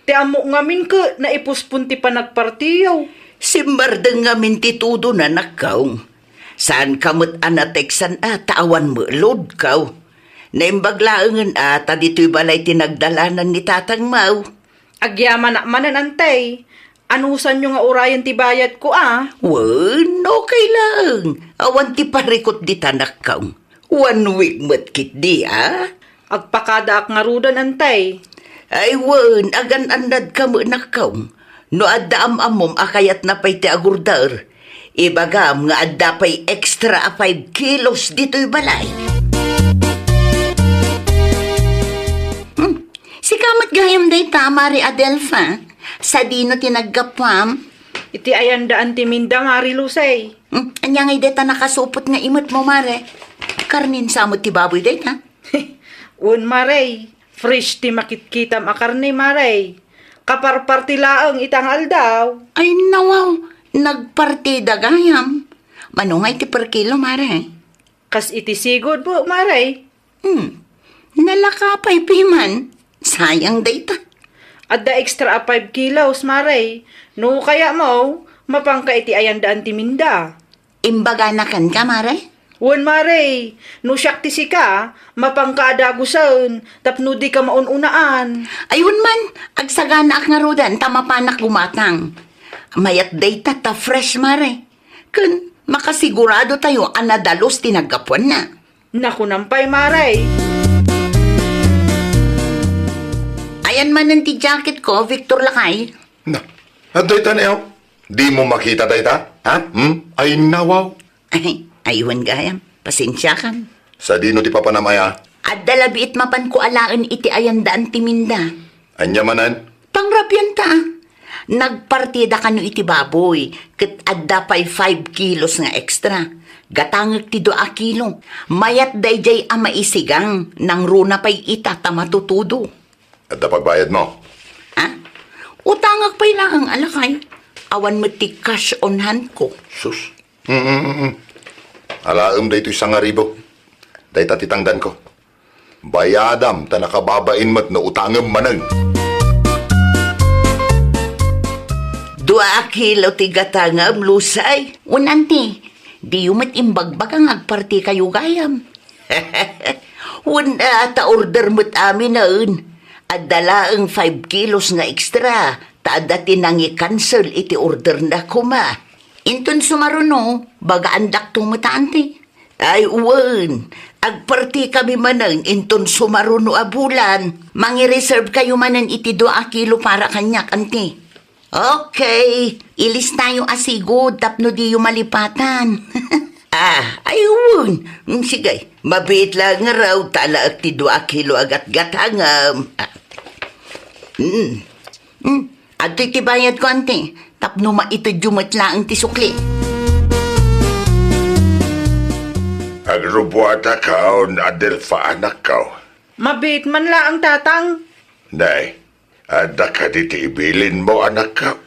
Speaker 5: Ti amo ngamin ka na ipuspunti pa nagpartiyaw.
Speaker 2: Simbardeng nga mintitudo na nakaw. Saan kamot anateksan taawan mo load kaw. Naimbaglaangan dito'y balay tinagdalanan ni tatang mau.
Speaker 5: Agyaman na manan antay. Anusan nyo nga urayan ti bayad ko
Speaker 2: Wan, okay lang. Awan ti parikot di tanak kaw. 1 week matkit di
Speaker 5: Agpakadaak nga rudan antay.
Speaker 2: Ay wan, agan andad ka mo nakaw. No adda amom akayat na pa'y ti agurdar. Ibagam nga adda pa'y extra 5 kilos dito'y balay. Si kamat gayam day ta, Mari Adelfa. Sa dino tinaggapam.
Speaker 5: Iti ayan da Antiminda, Mari Lusay.
Speaker 2: Anya ngay deta nakasupot nga imot mo, Mare. Karnin samot ti baboy day ta.
Speaker 5: Un Maray, fresh ti makitkitam akarni Maray. Kaparparti laang itang aldaw.
Speaker 2: Ay, nawaw. Nagpartida gayam. Manungay ti per kilo, Mare.
Speaker 5: Kas iti sigod po, Maray.
Speaker 2: Nalakapay piman. Sayang day ta.
Speaker 5: Adda extra a 5 kilos, Maray. No kaya mo, mapangka iti ayan da Antiminda.
Speaker 2: Imbaga na kan ka, Mare?
Speaker 5: Un Maray, no siyak ti sika, mapangka adagusan, tapno di ka maununaan.
Speaker 2: Ayun man, agsagana ak nga rodan, tamapanak gumatang. Mayat day ta fresh, Mare. Kun, makasigurado tayo, anadalos tinagapuan na.
Speaker 5: Naku nampay, Maray.
Speaker 2: Ayan man ang jacket ko, Victor Lakay.
Speaker 4: Na, at dayta niyo. Di mo makita dayta? Ha? Ay nawaw.
Speaker 2: Ay, ayun gayam, pasensya kan.
Speaker 4: Sa dino ti papanamaya.
Speaker 2: At dalabiit mapan ko alaan iti ayan daan timinda.
Speaker 4: Anya manan?
Speaker 2: Pangrapyan ta. Nagpartida ka no iti baboy, kat adda pa'y 5 kilos nga extra. Gatangag ti 2 kilo. Mayat dayjay ama isigang, nang runa pa'y ita tamatutudo.
Speaker 4: At pagbayad mo.
Speaker 2: Ha? Utangag pa'y lang ang alakay. Awan mo ti cash on hand ko.
Speaker 4: Sus. Alaam da ito isang aribo. Dahil tatitangdan ko. Bayadam, ta nakababain mat na utangam manang.
Speaker 2: 2 kilo ti gatangam, lusay. Unanti, di yumat imbagbag ang agparti kayo gayam. Una ta order mo't amin naun. At dala ang 5 kilos nga extra. Ta dati nang i-cancel iti order na kuma. Inton sumaruno, baga andak tumutante. Ay uwan, agparti kami manang inton sumaruno a bulan. Mangi-reserve kayo manan iti 2 kilo para kanyak, ante. Okay, ilis tayo asigod tapno di yung malipatan. Ayun. Sige, mabit lang nga raw tala at ti 2 kilo agat gatangam. At iti bayad ko, ante. Tapno maitudjumat lang ti sukli.
Speaker 3: Agrubuata kao na Adelfa anak kao.
Speaker 5: Mabit man la ang tatang.
Speaker 3: Nay, ada ka diti ibilin mo anak kao.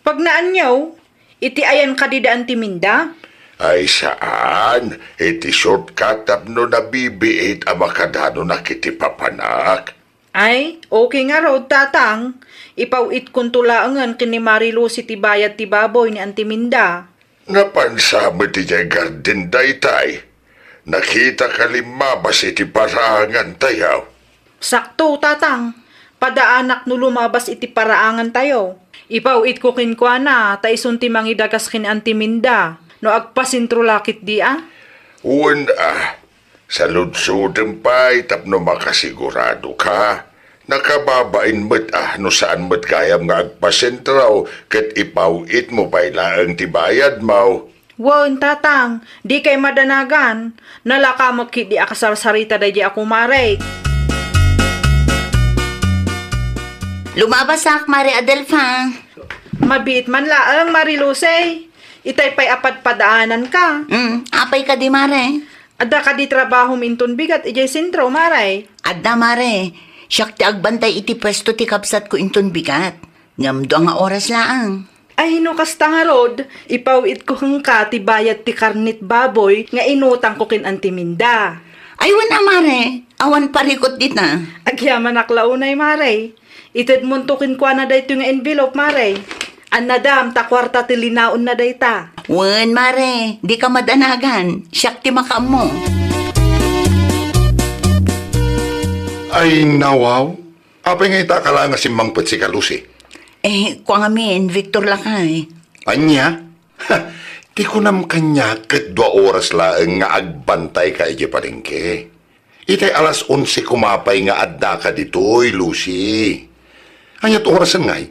Speaker 5: Pag naanyaw, iti ayan ka di da Antiminda.
Speaker 3: Ay saan? Iti shortcut tapno nabibiit ang makadano na kiti papanak.
Speaker 5: Ay, okay nga raw, tatang. Ipawit kung tulaangan kini Marilu si tibayat ti baboy ni Antiminda.
Speaker 3: Napansa mo ti jay garden daytay. Nakita ka limabas iti parangan tayaw.
Speaker 5: Sakto, tatang. Padaanak no lumabas iti paraangan tayo. Ipawit ko kinkwa na, taisunti mangidagas kin Antiminda. No agpasintro lakit di
Speaker 3: Sa ludsudin pa'y tapno makasigurado ka. Nakababain mo't no saan mo't kayam nga agpasentraw kat ipawit mo pa'y laang tibayad mo.
Speaker 5: Wan, tatang, di kay madanagan. Nalaka magkit di akasarsarita da di ako maray.
Speaker 2: Lumabas ak, Mari Adelfa.
Speaker 5: Mabit man laang, Marilusay. Itay pa'y apat padaanan ka.
Speaker 2: Apay ka di, Mare.
Speaker 5: Adda ka di trabaho minton bigat, ijay sentro, maray.
Speaker 2: Adda, Mare. Siyak ti agbantay iti pwesto ti kapsat ko inton bigat. Ngamdo nga oras laang.
Speaker 5: Ay, no kasta nga rod, ipawit ko hang ka ti bayat ti karnit baboy nga inutang ko kin Antiminda.
Speaker 2: Ay, wala, Mare. Awan parikot dit na.
Speaker 5: Agyaman aklaunay, maray. Ited muntukin kwa na dayto nga envelope, maray. An nadam, ta kwarta ti linaon na dayta.
Speaker 2: Wan, Mare. Di ka madanagan. Siyak ti makam mo.
Speaker 4: Ay nawaw. Apay nga itakala nga simbangpet si Kalusi.
Speaker 2: Kwa ngamin, Victor Lakay.
Speaker 4: Anya? Di ko nam kanya kat 2 oras laeng nga agbantay ka iti palengke. Itay alas 11 kumapay nga adda ka ditoy, Lucy. Anyat orasan ngay?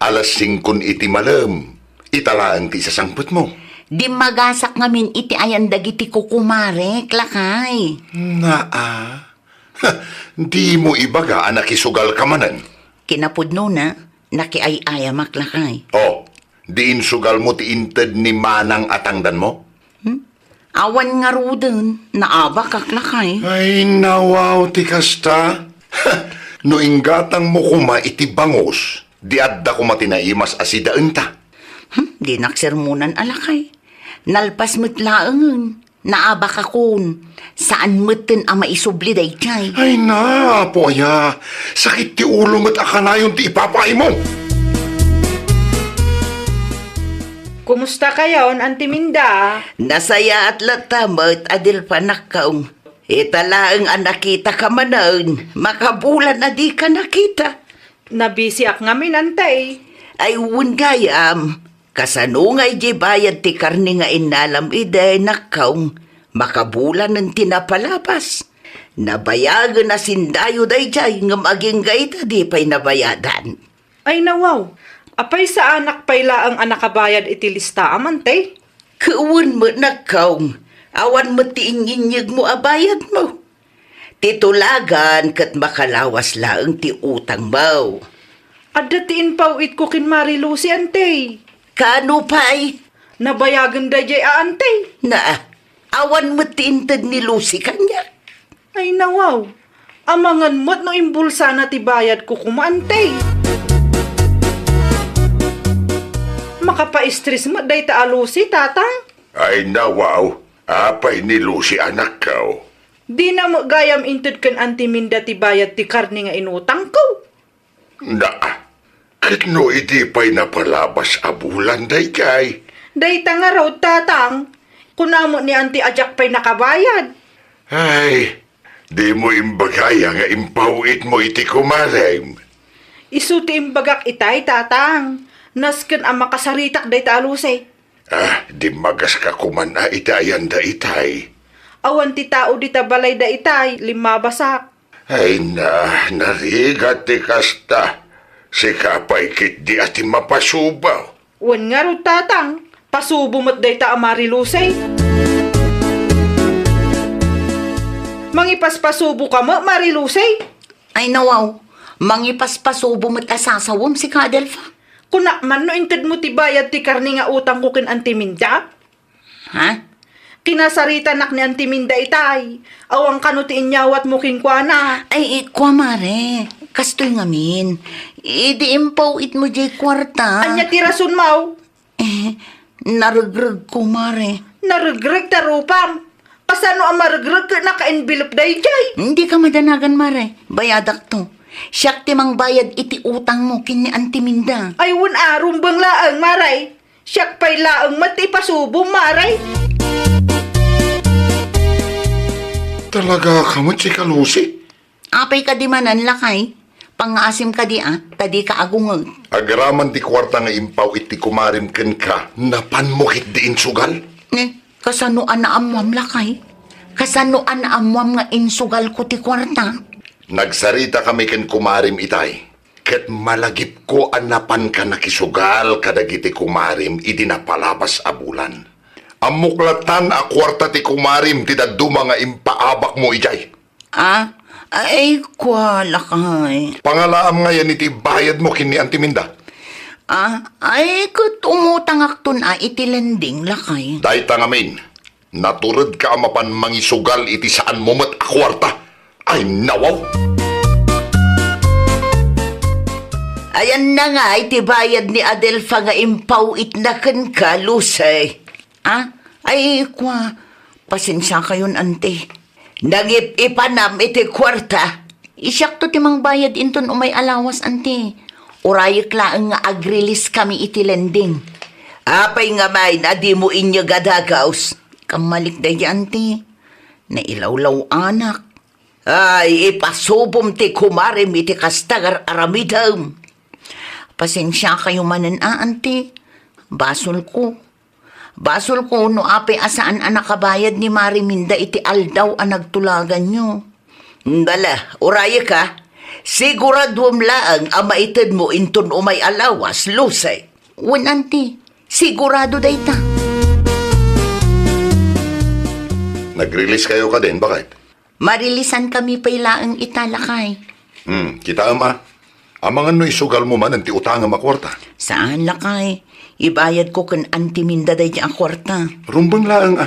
Speaker 4: Alas 5 iti malam. Italaan ti sasangput mo.
Speaker 2: Di magasak ngamin iti ayan dagiti kukumare, Lakay.
Speaker 4: Naa. Di mo ibaga anak isugal ka manan.
Speaker 2: Kinapudno na, nakiay-aya maklakay.
Speaker 4: Oh, diin sugal mo ti inted ni manang atangdan mo?
Speaker 2: Awan nga ruden, naaba kaklakay.
Speaker 4: Ay, nawaw ti kasta. No inggatang mo kuma iti bangos, di adda kuma tinaimas asidaan ta.
Speaker 2: Di naksermunan alakay. Nalpas mitlaangan, naaba ka kun. Saan meten ang maisubli day chay?
Speaker 4: Ay na, poya. Sakit ti ulo mo't akanayon ti ipapay mo.
Speaker 5: Kumusta kayon, Auntie Minda?
Speaker 2: Nasaya at latamot adil panakaong. Italaang ang nakita ka manan, makabulan na di ka nakita.
Speaker 5: Nabisi ak ngamin, Antay.
Speaker 2: Ay gayam, kasanungay di bayad ti karni nga inalam ide nakaong, makabulan ng tinapalapas. Nabayagan na sindayo day jay, nga maging gaita di pa'y nabayadan.
Speaker 5: Ay nawaw, apay sa anak payla ang anakabayad iti lista, Amante?
Speaker 2: Kuwan mo nakaong, awan mo tiinginyag mo abayad mo. Titulagan kat makalawas laang ti utang mo.
Speaker 5: Adatiin pauit ko kin Mari Lucy, Ante.
Speaker 2: Kano pa'y?
Speaker 5: Nabayagan da jay, Ante.
Speaker 2: Na, awan mo tiintad ni Lucy kanya.
Speaker 5: Ay nawaw, amangan mo't no imbulsa na ti bayad ko kumante. Makapa-stress mo day ta Lucy, tatang.
Speaker 3: Ay nawaw, apay ni Lucy anak ko.
Speaker 5: Di na mo gayam intud kan Auntie Minda ti bayad ti karni nga inutang ko.
Speaker 3: Na, kitno iti pa'y napalabas abulan day kay.
Speaker 5: Day ta nga raw, tatang. Kunamo ni Auntie Ajak pa'y nakabayad.
Speaker 3: Ay, di mo imbagaya nga impawit mo iti kumarem.
Speaker 5: Isuti imbagak itay, tatang. Nasken ang makasaritak day ta Lucy.
Speaker 3: Ah, di magas ka kuman na itayan da itay.
Speaker 5: Awan ti tao di ta balay da itay, limabasak.
Speaker 3: Ay na, narigat ti kasta. Si kapay kit di ati mapasubaw.
Speaker 5: Wan nga raw, tatang. Pasubo mo't day ta Mari Lucy. Mangipaspasubo ka mo, Mari Lucy.
Speaker 2: Ay nawaw, mangipaspasubo mo't asasawam si Kadelfa.
Speaker 5: Kunak man no inted mo ti bayad ti karni nga utang ko kin Auntie Minda.
Speaker 2: Ha?
Speaker 5: Kinasarita nak ni Auntie Minda itay. Awang kano ti inyawat mo kin kwa na.
Speaker 2: Ay, kwa mare, kastoy ngamin. Idi impaw it mo jay kwarta.
Speaker 5: Anya ti rason mau.
Speaker 2: Narugrug ko mare.
Speaker 5: Naregreg ta rupam. Pasano ang maregreg ka naka-envelope day jay.
Speaker 2: Hindi ka madanagan mare, bayadak to. Siyak timang bayad iti utang mo kini Auntie Minda.
Speaker 5: Ay wan arum bang laang maray. Siyak pa'y laang mati pasubo maray.
Speaker 4: Talaga ka mo, Chika Lucy?
Speaker 2: Apay ka di manan lakay. Pangasim ka di tadi ka agungag.
Speaker 4: Agraman di kwarta nga impaw iti kumarim ken ka, napan mo hit diin sugal?
Speaker 2: Kasanuan na amwam lakay. Kasanuan na amwam nga insugal ko ti kwarta.
Speaker 4: Nagsarita kami ken kumarim itay. Ket malagip ko anapan ka nakisugal kadagiti kumarim idi napalabas a bulan. Amuklatan a kwarta ti kumarim ti daduma nga impaabak mo ijay.
Speaker 2: Ay, kwa lakay.
Speaker 4: Pangalaam nga yan iti bayad mo kini Auntie Minda.
Speaker 2: Ay, kat umutang akton iti lending lakay.
Speaker 4: Dahi tangamin, naturod ka amapan mangisugal iti saan mo mat a kwarta. Ay nawaw!
Speaker 2: Ayan na nga, iti bayad ni Adelfa nga impaw itnakan ka, Lucy. Ay, kwa, pasensya kayon, ante. Nangip-ipanam iti kwarta. Isyak to timang bayad inton umay alawas, ante. Urayik laang nga agrilis kami iti lending. Apay nga may na di mo inyo gadagaws. Kamalik dahi, ante. Nailawlaw anak. Ay, ipasubom ti kumarim iti kastagar aramidam. Pasensya kayo manan, ante. Basol ko no apay asaan ang nakabayad ni Mari Minda iti aldaw ang nagtulagan nyo. Dala, uraya ka. Siguradwam laang ang maitid mo inton umay alawas, Lucy. Wan, ante. Sigurado day ta.
Speaker 4: Nag-release kayo ka din, bakit?
Speaker 2: Marilisan kami pailaang italakay.
Speaker 4: Kita ama. Amangan no isugal mo man ang ti utang nga makwarta.
Speaker 2: Saan lakay? Ibayad ko kan antiminda day ang kwarta.
Speaker 4: Rumbang laang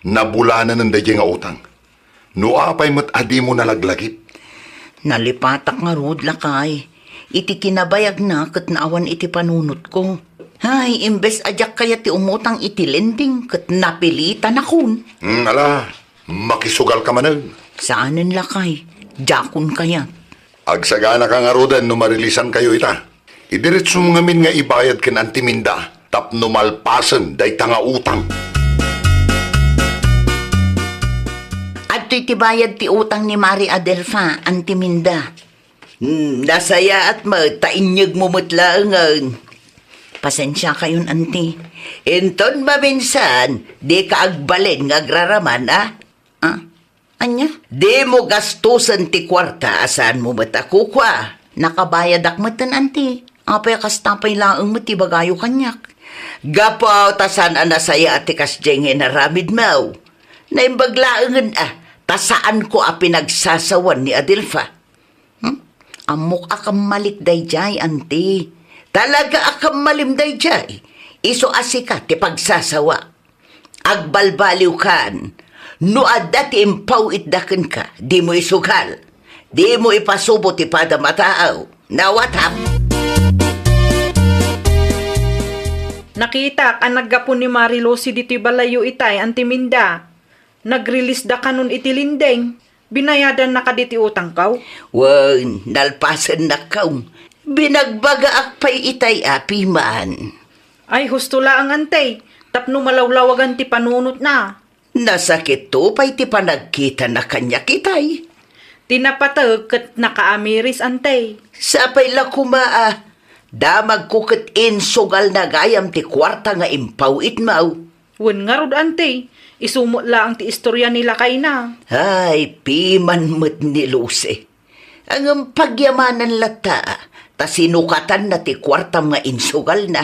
Speaker 4: Nabulanan ng dadya nga utang. No apay mat adi mo nalaglagip.
Speaker 2: Nalipatak nga rod lakay. Iti kinabayag na kat naawan iti panunot ko. Ay, imbes ajak kaya ti umutang iti lending kat napilitan akon.
Speaker 4: Ala, makisugal ka manag.
Speaker 2: Saanan lakay? Jakon kaya.
Speaker 4: Agsagana ka nga rodan no marilisan kayo ita. Idiretso mo ngamin nga ibayad kin antiminda. Tapno malpasan day tanga utang.
Speaker 2: At iti bayad ti utang ni Mari Adelfa, antiminda. Nasaya at magtainyag mo matlaangan. Pasensya kayon, anti. Enton maminsan, di ka agbalin nga agraraman, Anya? Di mo gastusan ti kwarta, asan mo matakukwa? Nakabayad akmatan, anti. Apay kastapay laang mati bagayo kanyak. Gapaw tasan anasaya ati kasjeng naramid mau. Naimbaglaangan tasaan ko pinagsasawan ni Adelfa. Amok akam malik dayjay, anti. Talaga akam malim dayjay. Iso asika ti pagsasawa. Agbalbaliw kan. No adda ti impaw itdaken ka, di mo isugal. Di mo ipasubo ti padamataaw. Nawatap.
Speaker 5: Nakita ka naggapon ni Marilosi dito'y balayo itay, antiminda. Nag-release da kanon iti lindeng. Binayadan na ka diti utang kaw.
Speaker 2: Wan, nalpasan na kaw. Binagbaga akpay itay api man.
Speaker 5: Ay, husto laang antay. Tapno malawlawagan ti panunot na.
Speaker 2: Nasakit to pa'y ti panagkita na kanya kitay.
Speaker 5: Tinapatag kat nakaamiris antay.
Speaker 2: Sapay la kumaa. Damag kukit insugal na gayam ti kwarta nga impaw itmaw.
Speaker 5: Wan nga rod antay. Isumot laang ti istorya nila kay na.
Speaker 2: Ay, piman mo't ni Lucy. Ang pagyamanan lata, ta sinukatan na ti kwartam nga insugal na.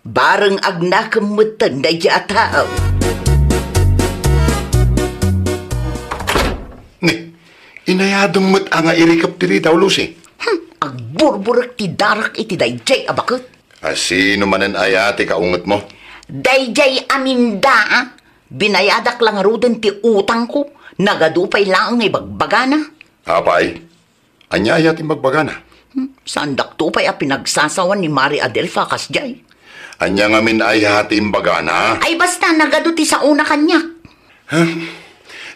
Speaker 2: Bareng agnakemutan na dya tao.
Speaker 4: Ni, inayadong mo't nga irikap diri daw, Lucy.
Speaker 2: Agburburak ti darak iti dayjay abakot.
Speaker 4: Sino man ang ayati kaungot mo?
Speaker 2: Dayjay aminda, binayadak lang ruden ti utang ko. Nagadupay lang ngay bagbagana.
Speaker 4: Apay, anya ayati magbagana.
Speaker 2: Sandak tupay pinagsasawan ni Mari Adelfa kasjay.
Speaker 4: Anya nga min ayati imbagana.
Speaker 2: Ay basta nagaduti sa una kanya.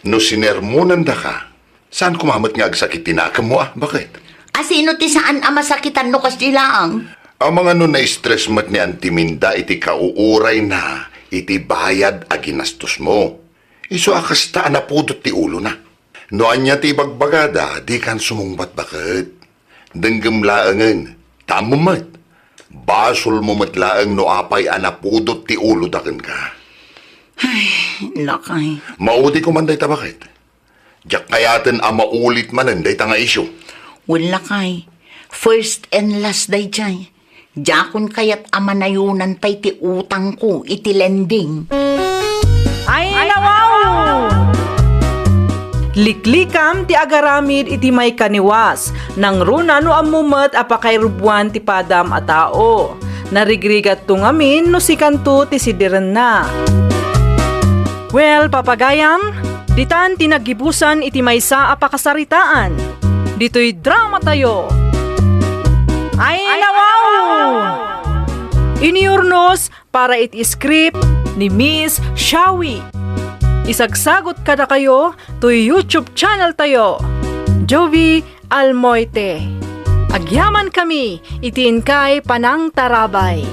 Speaker 4: No sinermonan da ka, saan kumamat nga agsakit tinakam mo Bakit?
Speaker 2: Asino ti saan masakitan no kasdilaang?
Speaker 4: Ang mga no na-stress mat ni antiminda iti kauuray na, iti bayad a ginastos mo. Iso akas ta na pudot ti ulo na. No anya ti bagbagada, di kan sumungbat bakit. Denggem laangan, tamo mat. Basol mo mat laang no apay anapudot ti ulo daken ka.
Speaker 2: Lakay.
Speaker 4: Maudi ko man day ta bakit? Diyak kayaten maulit manan day ta nga isyo.
Speaker 2: Wala kay. First and last day jay. Jakon kayat amanayunan tay ti utang ko iti lending.
Speaker 5: Ay, nawaw! Liklikam ti agaramid iti may kaniwas. Nang runa no amumat apakay rubuan ti padam a tao. Narigrigat to ngamin no sikanto ti sidiren na. Well, papagayam, ditan tinagibusan iti maysa apakasaritaan. Dito'y drama tayo. Ay, nawaw! Iniurnos para iti script ni Miss Shawi. Isagsagot kada kayo to YouTube channel tayo. Jovi Almoite. Agyaman kami, itiin kay Panang Tarabay.